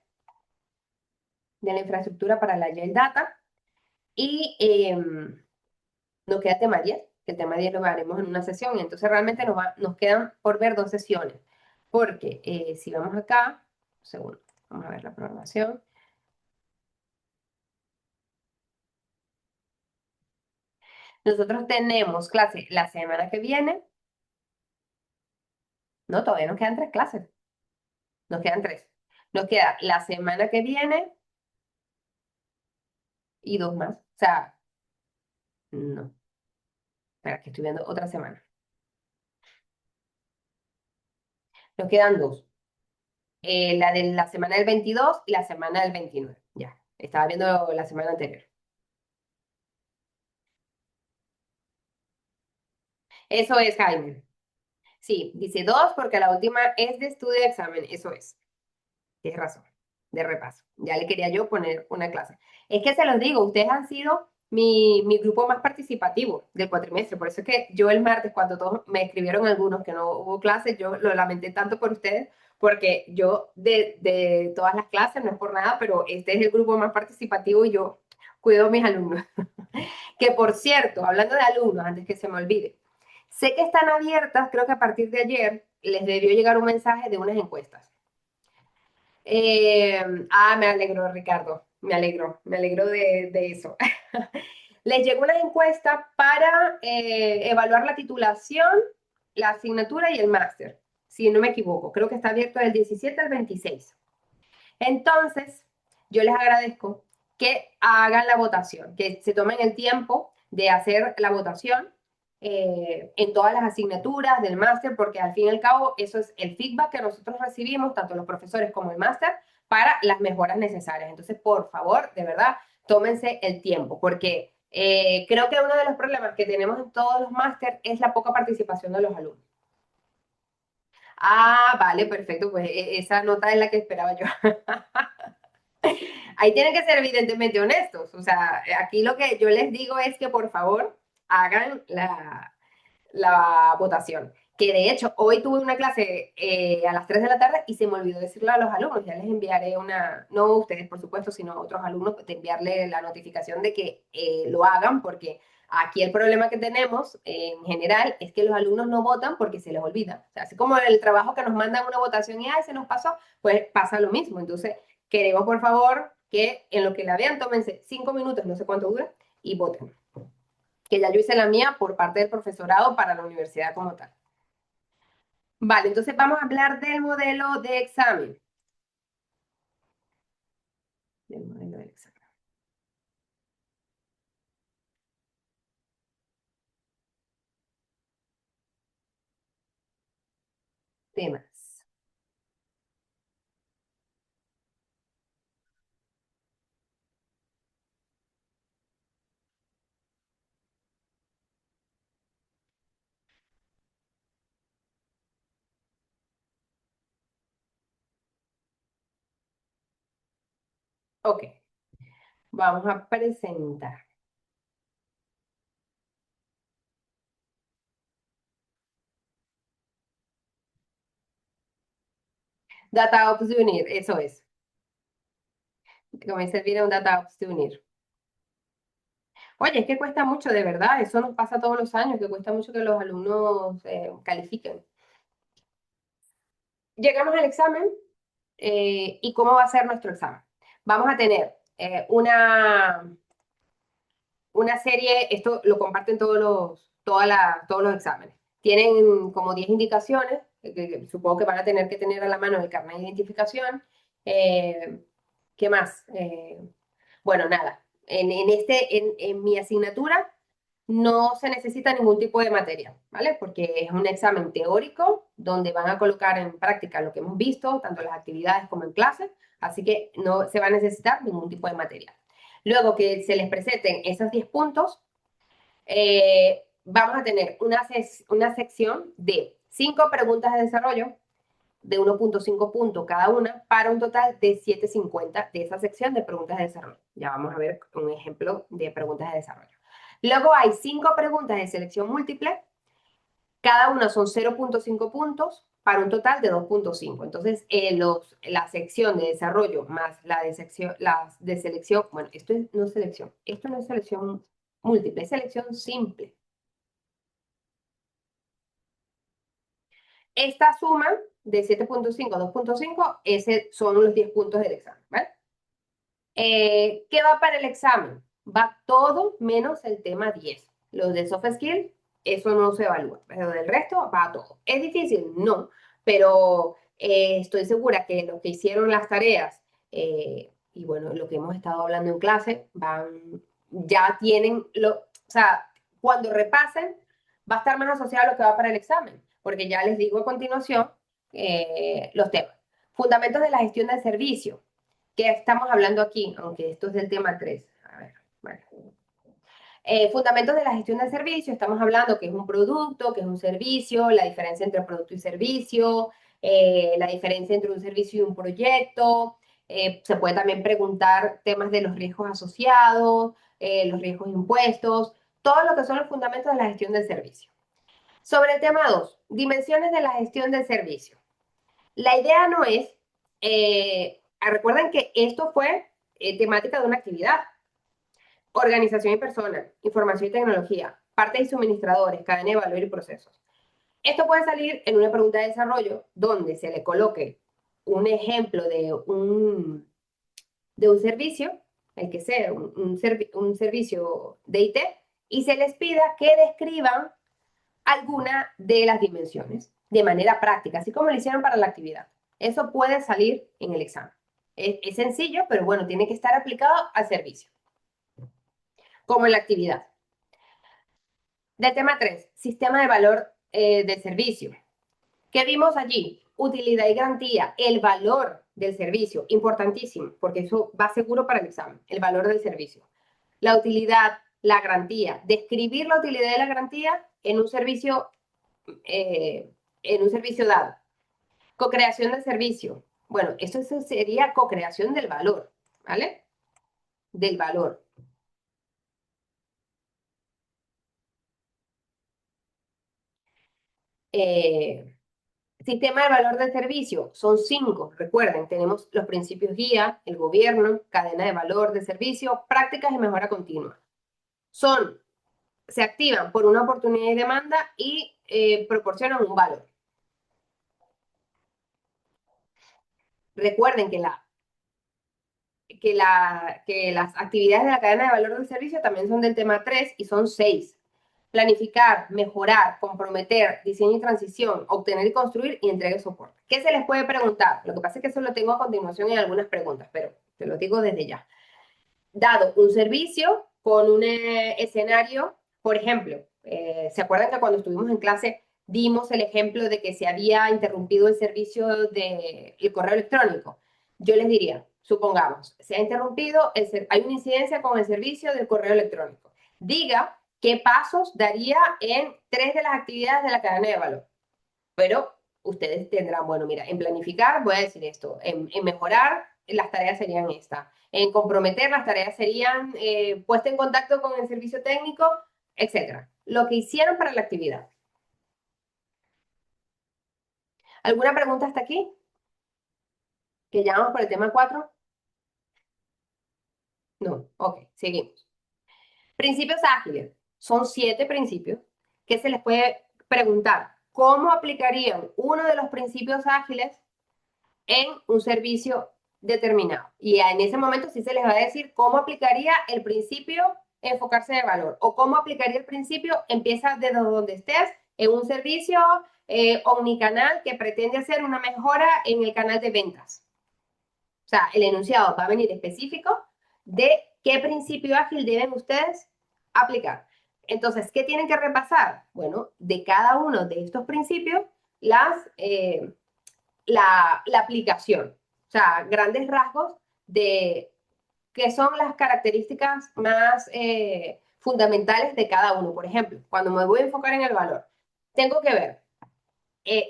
de la infraestructura para la Yale Data. Y nos queda tema 10, que el tema 10 lo haremos en una sesión. Y entonces realmente nos quedan por ver dos sesiones. Porque si vamos acá, un segundo, vamos a ver la programación. Nosotros tenemos clase la semana que viene. No, todavía nos quedan 3 clases. Nos quedan 3. Nos queda la semana que viene y 2 más. O sea, no. Espera, que estoy viendo otra semana. Nos quedan 2. La de la semana del 22 y la semana del 29. Ya, estaba viendo la semana anterior. Eso es, Jaime. Sí, dice 2 porque la última es de estudio de examen. Eso es. Tienes razón, de repaso. Ya le quería yo poner una clase. Es que se los digo, ustedes han sido mi grupo más participativo del cuatrimestre. Por eso es que yo el martes, cuando todos me escribieron algunos que no hubo clases, yo lo lamenté tanto por ustedes, porque yo de todas las clases, no es por nada, pero este es el grupo más participativo y yo cuido a mis alumnos. Que por cierto, hablando de alumnos, antes que se me olvide, sé que están abiertas, creo que a partir de ayer les debió llegar un mensaje de unas encuestas. Me alegro, Ricardo. Me alegro de eso. Les llegó una encuesta para evaluar la titulación, la asignatura y el máster, si no me equivoco. Creo que está abierto del 17 al 26. Entonces, yo les agradezco que hagan la votación, que se tomen el tiempo de hacer la votación en todas las asignaturas del máster, porque al fin y al cabo eso es el feedback que nosotros recibimos, tanto los profesores como el máster, para las mejoras necesarias. Entonces, por favor, de verdad, tómense el tiempo, porque creo que uno de los problemas que tenemos en todos los máster es la poca participación de los alumnos. Ah, vale, perfecto, pues esa nota es la que esperaba yo. Ahí tienen que ser evidentemente honestos. O sea, aquí lo que yo les digo es que por favor hagan la votación. Que de hecho, hoy tuve una clase a las 3 de la tarde y se me olvidó decirle a los alumnos. Ya les enviaré una, no ustedes por supuesto, sino otros alumnos, de enviarle la notificación de que lo hagan, porque aquí el problema que tenemos en general es que los alumnos no votan porque se les olvida. O sea, así como el trabajo que nos mandan una votación y se nos pasó, pues pasa lo mismo. Entonces, queremos por favor que en lo que la vean, tómense 5 minutos, no sé cuánto dura, y voten. Que ya yo hice la mía por parte del profesorado para la universidad como tal. Vale, entonces vamos a hablar del modelo de examen. Del modelo de examen. Temas. Ok, vamos a presentar. Data Ops de unir, eso es. Comienza bien un Data Ops de unir. Oye, es que cuesta mucho, de verdad, eso nos pasa todos los años, que cuesta mucho que los alumnos califiquen. Llegamos al examen y cómo va a ser nuestro examen. Vamos a tener una serie, esto lo comparten todos los exámenes. Tienen como 10 indicaciones, que supongo que van a tener que tener a la mano el carnet de identificación. Eh, ¿Qué más? Bueno, nada. En mi asignatura no se necesita ningún tipo de materia, ¿vale? Porque es un examen teórico donde van a colocar en práctica lo que hemos visto, tanto en las actividades como en clases, así que no se va a necesitar ningún tipo de materia. Luego que se les presenten esos 10 puntos, vamos a tener una sección de 5 preguntas de desarrollo de 1.5 puntos cada una para un total de 750 de esa sección de preguntas de desarrollo. Ya vamos a ver un ejemplo de preguntas de desarrollo. Luego hay 5 preguntas de selección múltiple, cada una son 0.5 puntos para un total de 2,5. Entonces, la sección de desarrollo más la de selección, bueno, esto no es selección múltiple, es selección simple. Esta suma de 7,5 a 2,5, ese son los 10 puntos del examen, ¿vale? ¿Qué va para el examen? Va todo menos el tema 10. Los de soft skill, eso no se evalúa, pero del resto va todo. ¿Es difícil? No, pero estoy segura que los que hicieron las tareas y bueno, lo que hemos estado hablando en clase, ya tienen, o sea, cuando repasen, va a estar más asociado a lo que va para el examen, porque ya les digo a continuación los temas. Fundamentos de la gestión del servicio. ¿Qué estamos hablando aquí? Aunque esto es del tema 3. A ver, bueno. Fundamentos de la gestión del servicio, estamos hablando que es un producto, que es un servicio, la diferencia entre producto y servicio, la diferencia entre un servicio y un proyecto. Se puede también preguntar temas de los riesgos asociados, los riesgos impuestos, todo lo que son los fundamentos de la gestión del servicio. Sobre el tema 2, dimensiones de la gestión del servicio. La idea no es, recuerden que esto fue temática de una actividad. Organización y personas, información y tecnología, partes y suministradores, cadena de valor y procesos. Esto puede salir en una pregunta de desarrollo donde se le coloque un ejemplo de un servicio, el que sea, un servicio de IT, y se les pida que describan alguna de las dimensiones de manera práctica, así como lo hicieron para la actividad. Eso puede salir en el examen. Es sencillo, pero bueno, tiene que estar aplicado al servicio, como en la actividad. Del tema 3, sistema de valor del servicio. ¿Qué vimos allí? Utilidad y garantía, el valor del servicio, importantísimo, porque eso va seguro para el examen, el valor del servicio. La utilidad, la garantía, describir la utilidad y la garantía en un servicio dado. Co-creación del servicio. Bueno, eso sería co-creación del valor, ¿vale? Del valor. Sistema de valor del servicio, son 5, recuerden, tenemos los principios guía, el gobierno, cadena de valor de servicio, prácticas y mejora continua. Se activan por una oportunidad y demanda y proporcionan un valor. Recuerden que las actividades de la cadena de valor del servicio también son del tema 3 y son 6. Planificar, mejorar, comprometer, diseño y transición, obtener y construir y entrega y soporte. ¿Qué se les puede preguntar? Lo que pasa es que eso lo tengo a continuación en algunas preguntas, pero te lo digo desde ya. Dado un servicio con un escenario, por ejemplo, ¿se acuerdan que cuando estuvimos en clase dimos el ejemplo de que se había interrumpido el servicio del correo electrónico? Yo les diría, supongamos, se ha interrumpido, hay una incidencia con el servicio del correo electrónico. Diga qué pasos daría en 3 de las actividades de la cadena de valor. Pero ustedes tendrán, bueno, mira, en planificar voy a decir esto, en mejorar las tareas serían estas, en comprometer las tareas serían puesta en contacto con el servicio técnico, etcétera. Lo que hicieron para la actividad. ¿Alguna pregunta hasta aquí? Que ya vamos por el tema 4. No, ok, seguimos. Principios ágiles. Son 7 principios que se les puede preguntar. ¿Cómo aplicarían uno de los principios ágiles en un servicio determinado? Y en ese momento sí se les va a decir cómo aplicaría el principio enfocarse de valor o cómo aplicaría el principio empieza desde donde estés en un servicio omnicanal que pretende hacer una mejora en el canal de ventas. O sea, el enunciado va a venir específico de qué principio ágil deben ustedes aplicar. Entonces, ¿qué tienen que repasar? Bueno, de cada uno de estos principios, la aplicación. O sea, grandes rasgos de qué son las características más fundamentales de cada uno. Por ejemplo, cuando me voy a enfocar en el valor, tengo que ver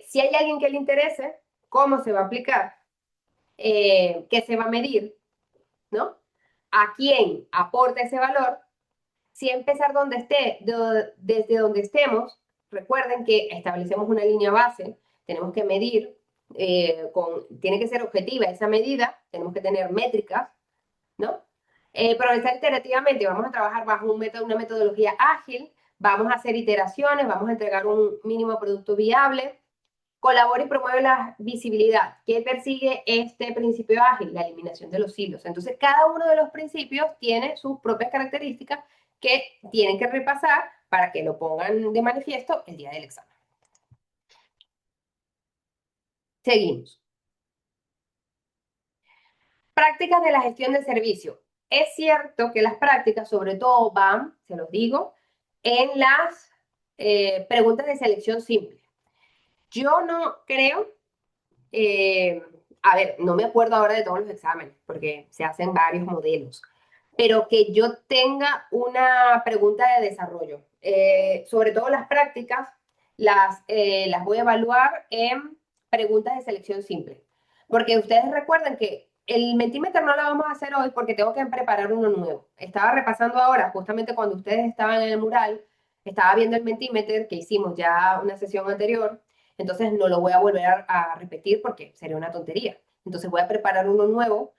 si hay alguien que le interese, cómo se va a aplicar, qué se va a medir, ¿no? A quién aporta ese valor, si empezar donde esté, desde donde estemos, recuerden que establecemos una línea base, tenemos que medir, tiene que ser objetiva esa medida, tenemos que tener métricas, ¿no? Progresar iterativamente, vamos a trabajar bajo una metodología ágil, vamos a hacer iteraciones, vamos a entregar un mínimo producto viable. Colabora y promueve la visibilidad. ¿Qué persigue este principio ágil? La eliminación de los hilos. Entonces, cada uno de los principios tiene sus propias características que tienen que repasar para que lo pongan de manifiesto el día del examen. Seguimos. Prácticas de la gestión de servicio. Es cierto que las prácticas sobre todo van, se los digo, en las preguntas de selección simple. Yo no creo, a ver, no me acuerdo ahora de todos los exámenes, porque se hacen varios modelos, pero que yo tenga una pregunta de desarrollo. Sobre todo las prácticas, las voy a evaluar en preguntas de selección simple. Porque ustedes recuerden que el Mentimeter no lo vamos a hacer hoy porque tengo que preparar uno nuevo. Estaba repasando ahora, justamente cuando ustedes estaban en el mural, estaba viendo el Mentimeter que hicimos ya una sesión anterior, entonces no lo voy a volver a repetir porque sería una tontería. Entonces voy a preparar uno nuevo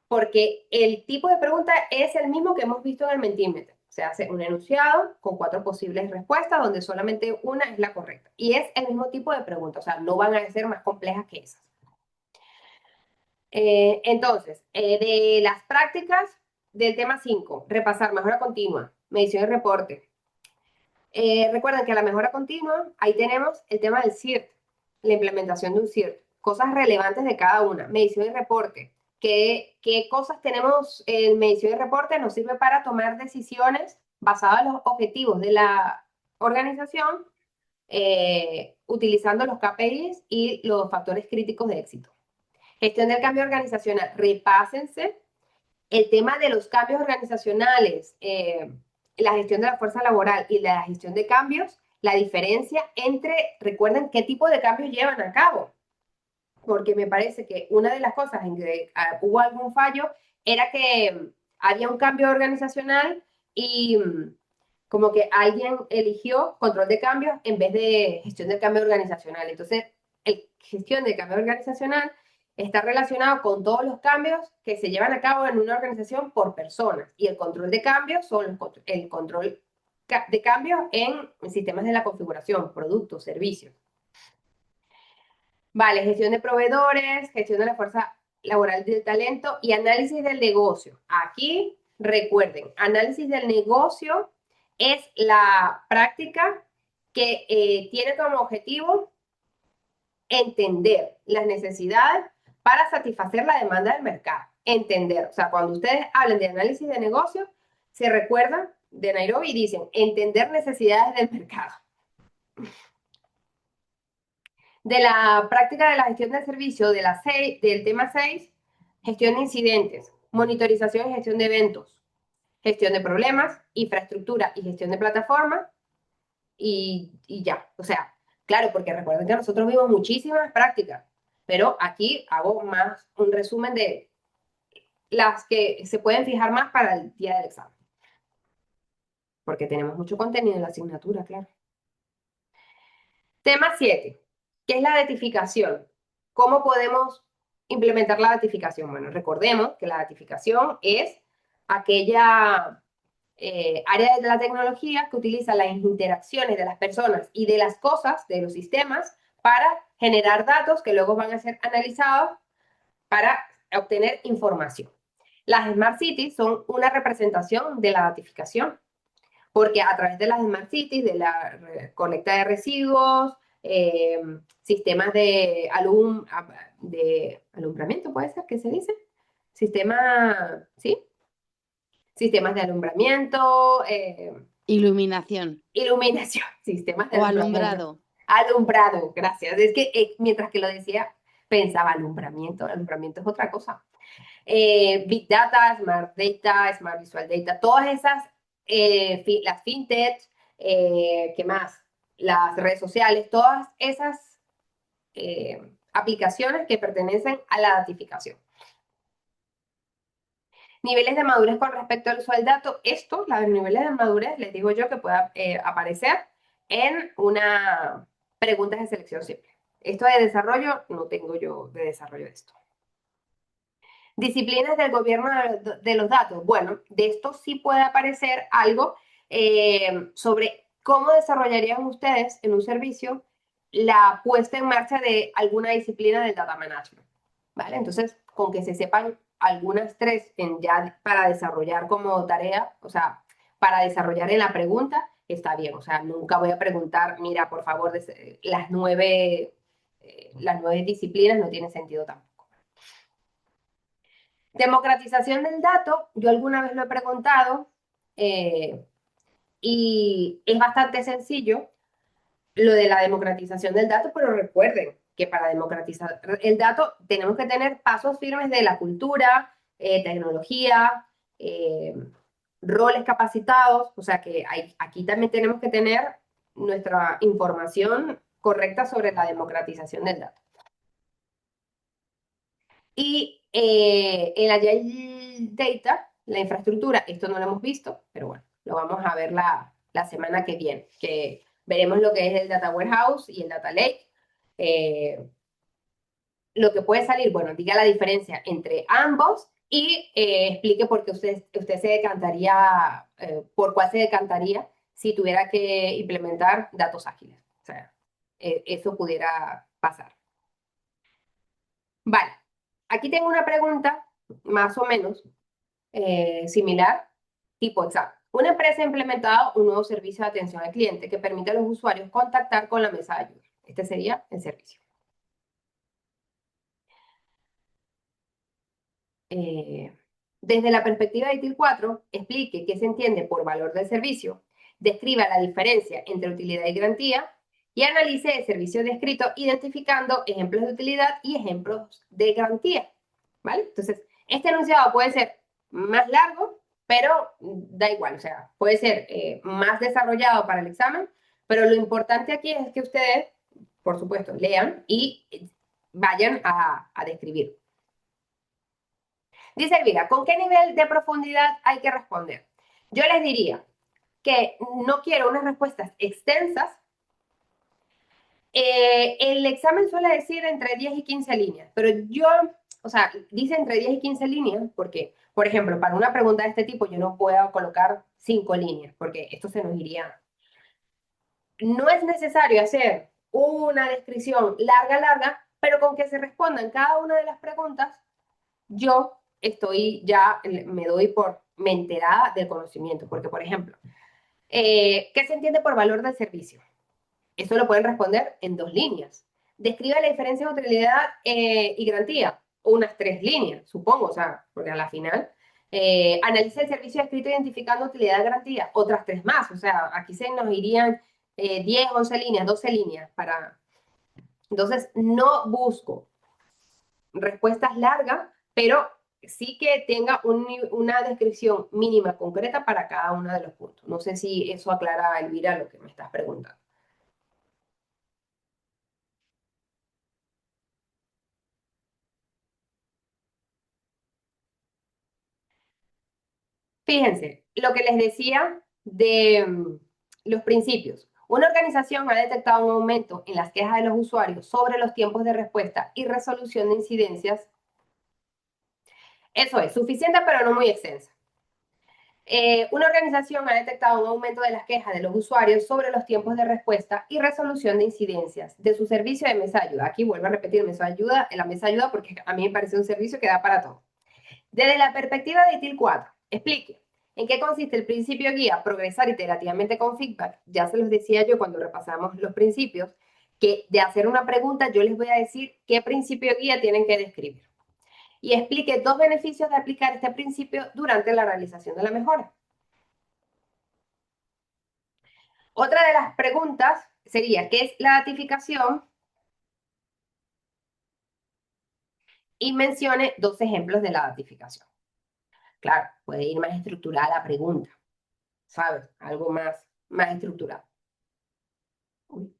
porque el tipo de pregunta es el mismo que hemos visto en el Mentimeter. Se hace un enunciado con 4 posibles respuestas donde solamente una es la correcta. Y es el mismo tipo de pregunta, o sea, no van a ser más complejas que esas. Entonces, de las prácticas del tema 5, repasar mejora continua, medición y reporte. Recuerden que a la mejora continua, ahí tenemos el tema del CIRT, la implementación de un CIRT, cosas relevantes de cada una, medición y reporte. ¿Qué cosas tenemos en medición y reporte? Nos sirve para tomar decisiones basadas en los objetivos de la organización, utilizando los KPIs y los factores críticos de éxito. Gestión del cambio organizacional, repásense el tema de los cambios organizacionales, la gestión de la fuerza laboral y la gestión de cambios, la diferencia entre, recuerden qué tipo de cambios llevan a cabo, porque me parece que una de las cosas en que hubo algún fallo era que había un cambio organizacional y como que alguien eligió control de cambios en vez de gestión del cambio organizacional. Entonces, gestión del cambio organizacional está relacionado con todos los cambios que se llevan a cabo en una organización por personas. Y el control de cambios son el control de cambios en sistemas de la configuración, productos, servicios. Vale, gestión de proveedores, gestión de la fuerza laboral del talento y análisis del negocio. Aquí, recuerden, análisis del negocio es la práctica que tiene como objetivo entender las necesidades para satisfacer la demanda del mercado. Entender, o sea, cuando ustedes hablan de análisis de negocio, se recuerdan de Nairobi y dicen entender necesidades del mercado. De la práctica de la gestión del servicio del tema 6, gestión de incidentes, monitorización y gestión de eventos, gestión de problemas, infraestructura y gestión de plataformas y ya. O sea, claro, porque recuerden que nosotros vimos muchísimas prácticas, pero aquí hago más un resumen de las que se pueden fijar más para el día del examen. Porque tenemos mucho contenido en la asignatura, claro. Tema 7, ¿qué es la datificación? ¿Cómo podemos implementar la datificación? Bueno, recordemos que la datificación es aquella área de la tecnología que utiliza las interacciones de las personas y de las cosas, de los sistemas, para generar datos que luego van a ser analizados para obtener información. Las Smart Cities son una representación de la datificación, porque a través de las Smart Cities, de la colecta de residuos, sistemas de alumbramiento, ¿puede ser que se dice? Sistema, ¿sí? Sistemas de alumbramiento. Iluminación. Iluminación, sistemas de O alumbramiento. alumbrado. Alumbrado, gracias. Es que mientras que lo decía, pensaba alumbramiento. Alumbramiento es otra cosa. Big Data, Smart Data, Smart Visual Data, todas esas, las fintech, ¿qué más? Las redes sociales, todas esas aplicaciones que pertenecen a la datificación. Niveles de madurez con respecto al uso del dato. Estos, los niveles de madurez, les digo yo que pueda aparecer en una pregunta de selección simple. Esto de desarrollo, no tengo yo de desarrollo de esto. Disciplinas del gobierno de los datos. Bueno, de esto sí puede aparecer algo sobre cómo desarrollarían ustedes en un servicio la puesta en marcha de alguna disciplina del data management. ¿Vale? Entonces, con que se sepan algunas tres ya para desarrollar como tarea, o sea, para desarrollar en la pregunta, está bien. O sea, nunca voy a preguntar, mira, por favor, las nueve disciplinas no tiene sentido tampoco. Democratización del dato, yo alguna vez lo he preguntado eh, y es bastante sencillo lo de la democratización del dato, pero recuerden que para democratizar el dato tenemos que tener pasos firmes de la cultura, tecnología, eh, roles capacitados, o sea que aquí también tenemos que tener nuestra información correcta sobre la democratización del dato. Y el Agile Data, la infraestructura, esto no lo hemos visto, pero bueno, lo vamos a ver la semana que viene, que veremos lo que es el Data Warehouse y el Data Lake. Eh, lo que puede salir, bueno, diga la diferencia entre ambos y explique por qué usted se decantaría, por cuál se decantaría si tuviera que implementar datos ágiles. O sea, eso pudiera pasar. Vale, aquí tengo una pregunta más o menos similar, tipo examen. Una empresa ha implementado un nuevo servicio de atención al cliente que permite a los usuarios contactar con la mesa de ayuda. Este sería el servicio. Eh, Desde la perspectiva de ITIL 4, explique qué se entiende por valor del servicio, describa la diferencia entre utilidad y garantía y analice el servicio descrito identificando ejemplos de utilidad y ejemplos de garantía. ¿Vale? Entonces, este enunciado puede ser más largo, pero da igual, o sea, puede ser más desarrollado para el examen, pero lo importante aquí es que ustedes, por supuesto, lean y vayan a describir. Dice Elvira, ¿con qué nivel de profundidad hay que responder? Yo les diría que no quiero unas respuestas extensas. El examen suele decir entre 10 y 15 líneas, pero yo, o sea, dice entre 10 y 15 líneas porque, por ejemplo, para una pregunta de este tipo yo no puedo colocar 5 líneas porque esto se nos iría. No es necesario hacer una descripción larga, larga, pero con que se respondan cada una de las preguntas, yo estoy ya, me doy me enterada del conocimiento, porque por ejemplo, ¿qué se entiende por valor del servicio? Eso lo pueden responder en 2 líneas. Describe la diferencia entre utilidad y garantía, unas 3 líneas, supongo, o sea, porque a la final. Analiza el servicio escrito identificando utilidad y garantía, otras 3 más, o sea, aquí se nos irían 10, 11 líneas, 12 líneas para... Entonces, no busco respuestas largas, pero sí que tenga una descripción mínima concreta para cada uno de los puntos. No sé si eso aclara, Elvira, lo que me estás preguntando. Fíjense, lo que les decía de los principios. Una organización ha detectado un aumento en las quejas de los usuarios sobre los tiempos de respuesta y resolución de incidencias. Eso es, suficiente pero no muy extensa. Una organización ha detectado un aumento de las quejas de los usuarios sobre los tiempos de respuesta y resolución de incidencias de su servicio de mesa de ayuda. Aquí vuelvo a repetir mesa de ayuda, la mesa de ayuda porque a mí me parece un servicio que da para todo. Desde la perspectiva de ITIL 4, explique en qué consiste el principio guía progresar iterativamente con feedback. Ya se los decía yo cuando repasamos los principios, que de hacer una pregunta yo les voy a decir qué principio guía tienen que describir y explique 2 beneficios de aplicar este principio durante la realización de la mejora. Otra de las preguntas sería, ¿qué es la datificación? Y mencione 2 ejemplos de la datificación. Claro, puede ir más estructurada la pregunta, ¿sabes? Algo más estructurado. Uy.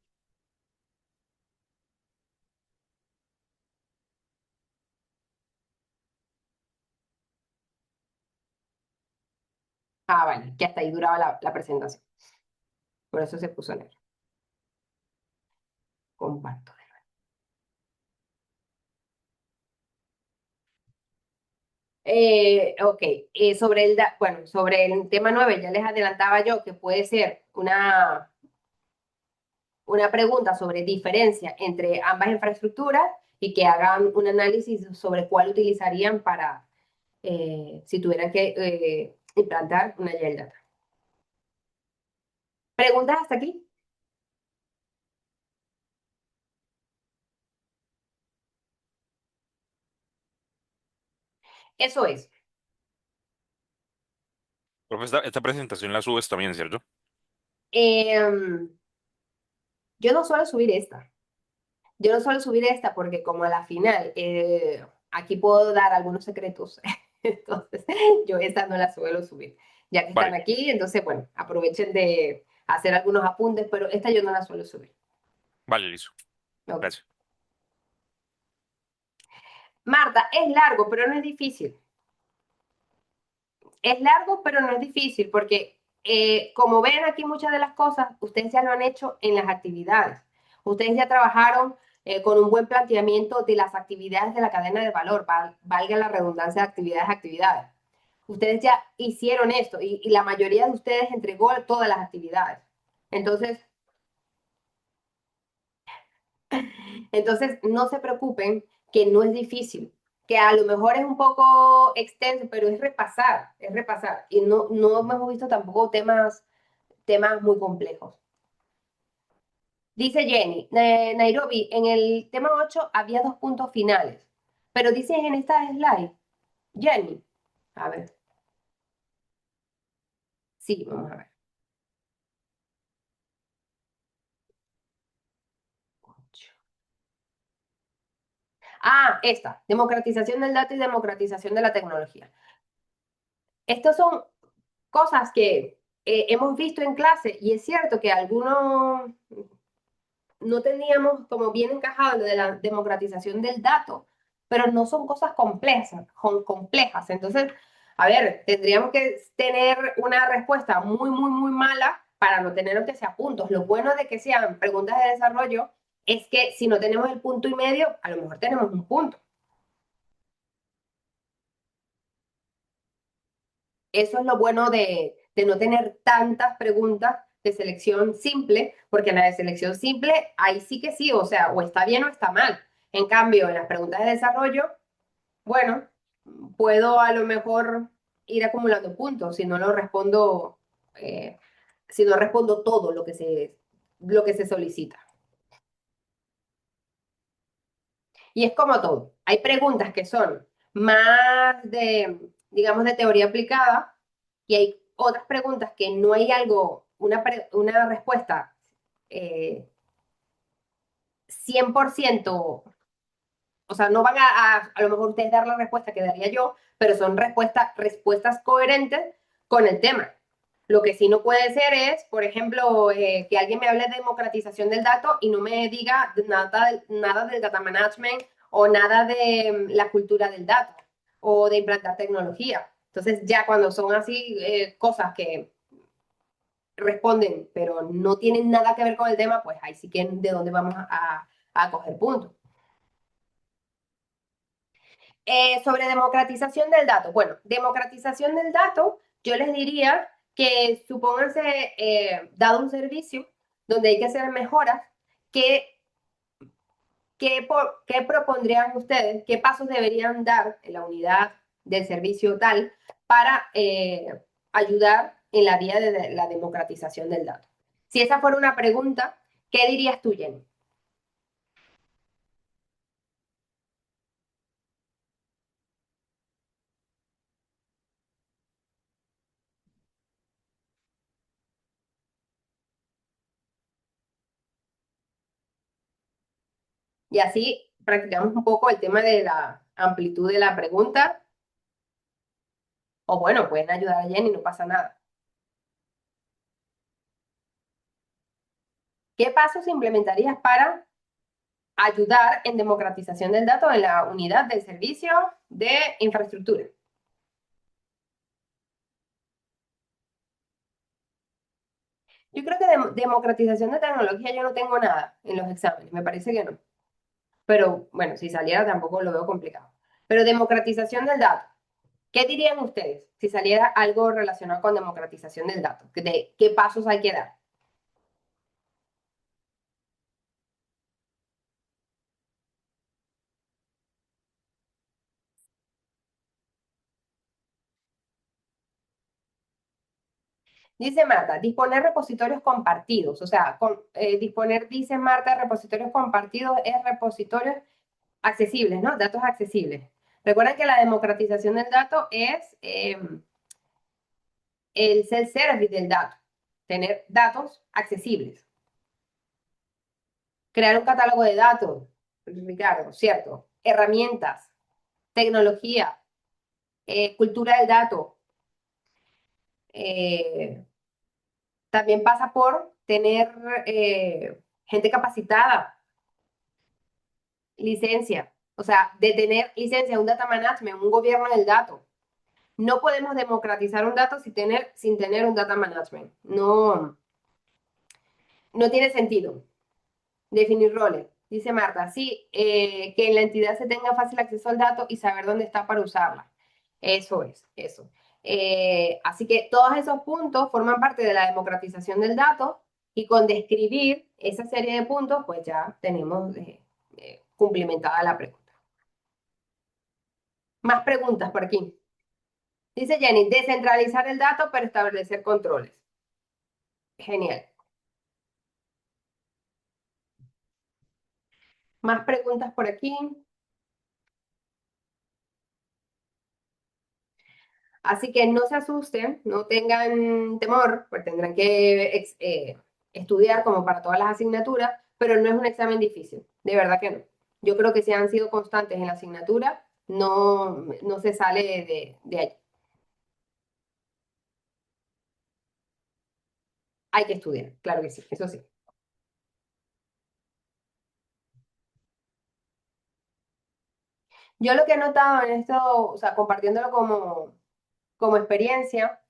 Ah, vale, que hasta ahí duraba la presentación. Por eso se puso negro. Comparto. Ok, bueno, sobre el tema 9 ya les adelantaba yo que puede ser una pregunta sobre diferencia entre ambas infraestructuras y que hagan un análisis sobre cuál utilizarían para si tuvieran que implantar una Agile Data. ¿Preguntas hasta aquí? Eso es. Profe, esta presentación la subes también, ¿cierto? Em, yo no suelo subir esta. Yo no suelo subir esta porque como a la final aquí puedo dar algunos secretos, entonces yo esta no la suelo subir. Ya que están Vale, aquí, entonces bueno, aprovechen de hacer algunos apuntes, pero esta yo no la suelo subir. vale, listo. Ok. Gracias. Marta, es largo, pero no es difícil. Es largo, pero no es difícil, porque como ven aquí muchas de las cosas, ustedes ya lo han hecho en las actividades. Ustedes ya trabajaron con un buen planteamiento de las actividades de la cadena de valor, valga la redundancia de actividades, actividades. Ustedes ya hicieron esto y la mayoría de ustedes entregó todas las actividades. Entonces, entonces, no se preocupen que no es difícil, que a lo mejor es un poco extenso, pero es repasar, es repasar. Y no hemos visto tampoco temas muy complejos. Dice Jenny, Nairobi, en el tema 8 había dos puntos finales, pero dices en esta slide, Jenny, a ver, sí, vamos a ver. Esta, democratización del dato y democratización de la tecnología. Estas son cosas que hemos visto en clase y es cierto que algunos no teníamos como bien encajado lo de la democratización del dato, pero no son cosas complejas. Entonces, a ver, tendríamos que tener una respuesta muy, muy, muy mala para no tener que sea puntos. Lo bueno de que sean preguntas de desarrollo es que si no tenemos el punto y medio, a lo mejor tenemos un punto. Eso es lo bueno de no tener tantas preguntas de selección simple, porque en la de selección simple, ahí sí que sí, o sea, o está bien o está mal. En cambio, en las preguntas de desarrollo, bueno, puedo a lo mejor ir acumulando puntos si no lo respondo, si no respondo todo lo que se solicita. Y es como todo. Hay preguntas que son más digamos, de teoría aplicada y hay otras preguntas que no hay algo, una respuesta 100%, o sea, no van a lo mejor ustedes dar la respuesta que daría yo, pero son respuestas coherentes con el tema. Lo que sí no puede ser es, por ejemplo, que alguien me hable de democratización del dato y no me diga nada del data management o nada de la cultura del dato o de implantar tecnología. Entonces, ya cuando son así cosas que responden, pero no tienen nada que ver con el tema, pues ahí sí que de dónde vamos a coger puntos. Sobre democratización del dato. Bueno, democratización del dato, yo les diría que supónganse, dado un servicio donde hay que hacer mejoras, ¿qué, qué propondrían ustedes? ¿Qué pasos deberían dar en la unidad del servicio tal para ayudar en la vía de la democratización del dato? Si esa fuera una pregunta, ¿qué dirías tú, Jenny? Y así practicamos un poco el tema de la amplitud de la pregunta. O bueno, pueden ayudar a Jenny, no pasa nada. ¿Qué pasos implementarías para ayudar en democratización del dato en la unidad del servicio de infraestructura? Yo creo que de democratización de tecnología yo no tengo nada en los exámenes, me parece que no. Pero bueno, si saliera tampoco lo veo complicado. Pero democratización del dato. ¿Qué dirían ustedes si saliera algo relacionado con democratización del dato? ¿De qué pasos hay que dar? Dice Marta, disponer repositorios compartidos. O sea, disponer, dice Marta, repositorios compartidos es repositorios accesibles, ¿no? Datos accesibles. Recuerden que la democratización del dato es el self-service del dato, tener datos accesibles. Crear un catálogo de datos, Ricardo, ¿cierto? Herramientas, tecnología, cultura del dato. Eh, También pasa por tener gente capacitada, licencia, o sea, de tener licencia, un data management, un gobierno del dato. No podemos democratizar un dato sin tener un data management. No, no tiene sentido. Definir roles. Dice Marta, sí, que en la entidad se tenga fácil acceso al dato y saber dónde está para usarla. Eso es, eso. Así que todos esos puntos forman parte de la democratización del dato y con describir esa serie de puntos, pues ya tenemos cumplimentada la pregunta. Más preguntas por aquí. Dice Jenny, descentralizar el dato para establecer controles. Genial. Más preguntas por aquí. Así que no se asusten, no tengan temor, pues tendrán que estudiar como para todas las asignaturas, pero no es un examen difícil, de verdad que no. Yo creo que si han sido constantes en la asignatura, no se sale de allí. Hay que estudiar, claro que sí, eso sí. Yo lo que he notado en esto, o sea, compartiéndolo como experiencia,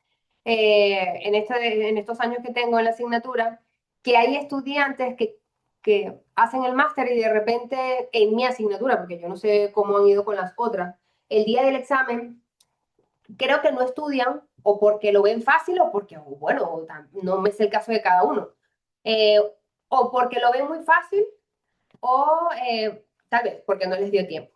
en estos años que tengo en la asignatura, que hay estudiantes que hacen el máster y de repente en mi asignatura, porque yo no sé cómo han ido con las otras, el día del examen creo que no estudian o porque lo ven fácil o porque, bueno, no me sé el caso de cada uno, eh, o porque lo ven muy fácil o tal vez porque no les dio tiempo.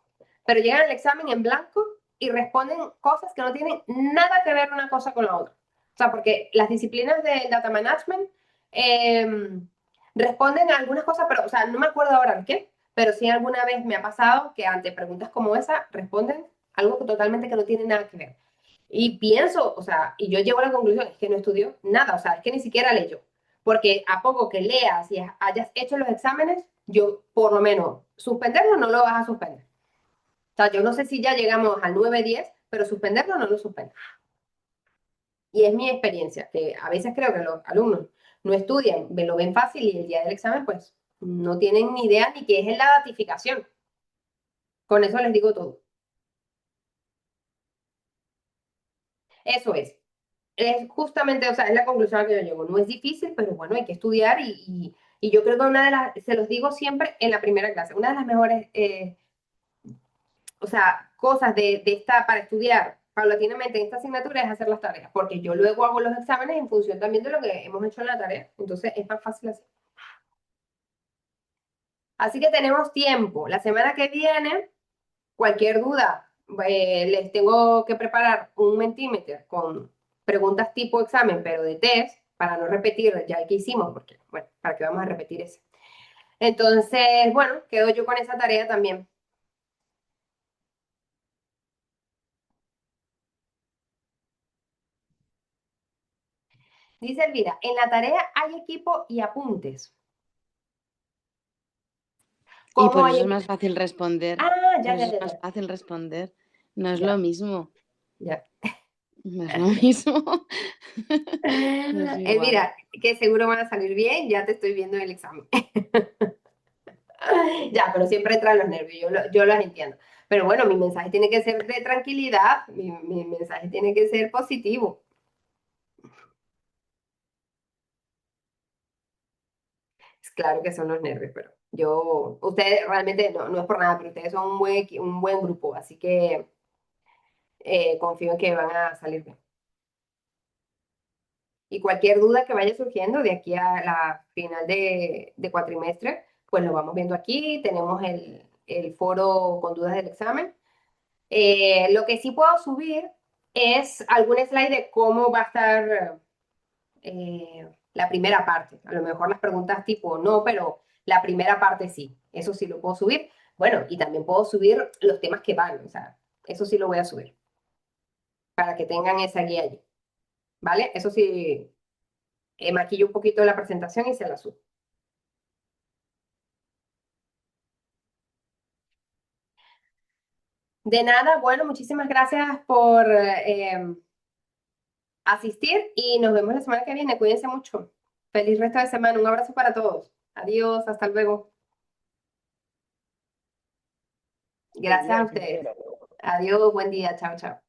Pero llegan al examen en blanco y responden cosas que no tienen nada que ver una cosa con la otra. O sea, porque las disciplinas de data management eh, responden a algunas cosas, pero, o sea, no me acuerdo ahora qué, pero sí alguna vez me ha pasado que ante preguntas como esa responden algo que totalmente que no tiene nada que ver. Y pienso, o sea, y yo llego a la conclusión, es que no estudió nada, o sea, es que ni siquiera leyó. Porque a poco que leas y hayas hecho los exámenes, yo por lo menos suspenderlo no lo vas a suspender. O sea, yo no sé si ya llegamos al 9-10, pero suspenderlo no lo suspendo. Y es mi experiencia, que a veces creo que los alumnos no estudian, lo ven fácil y el día del examen, pues no tienen ni idea ni qué es la datificación. Con eso les digo todo. Eso es justamente, o sea, es la conclusión a la que yo llego. No es difícil, pero bueno, hay que estudiar y yo creo que una de las, se los digo siempre en la primera clase, una de las mejores, o sea, cosas de esta, para estudiar paulatinamente en esta asignatura es hacer las tareas, porque yo luego hago los exámenes en función también de lo que hemos hecho en la tarea. Entonces es más fácil así. Así que tenemos tiempo. La semana que viene, cualquier duda, les tengo que preparar un Mentimeter con preguntas tipo examen, pero de test, para no repetir ya el que hicimos, porque, bueno, para qué vamos a repetir ese. Entonces, bueno, quedo yo con esa tarea también. Dice Elvira, en la tarea hay equipo y apuntes. Y ¿Cómo por hay eso es equipo? más fácil responder. Ah, Por ya, ya, eso es ya, más ya, fácil responder. No es lo ya, mismo. ya. No es lo mismo. No es igual. Elvira, que seguro van a salir bien, ya te estoy viendo en el examen. Ya, pero siempre entran los nervios, yo los entiendo. Pero bueno, mi mensaje tiene que ser de tranquilidad, mi mensaje tiene que ser positivo. Es claro que son los nervios, pero ustedes realmente, no es por nada, pero ustedes son un buen grupo, así que confío en que van a salir bien. Y cualquier duda que vaya surgiendo de aquí a la final de cuatrimestre, pues lo vamos viendo aquí. Tenemos el foro con dudas del examen. Lo que sí puedo subir es algún slide de cómo va a estar la primera parte. A lo mejor las preguntas tipo no, pero la primera parte sí. Eso sí lo puedo subir. Bueno, y también puedo subir los temas que van. O sea, eso sí lo voy a subir para que tengan esa guía allí. ¿Vale? Eso sí, maquillo un poquito la presentación y se la subo. De nada, bueno, muchísimas gracias por asistir y nos vemos la semana que viene. Cuídense mucho. Feliz resto de semana. Un abrazo para todos. Adiós, hasta luego. Buen Gracias a día, ustedes. señora. Adiós, buen día. Chao, chao.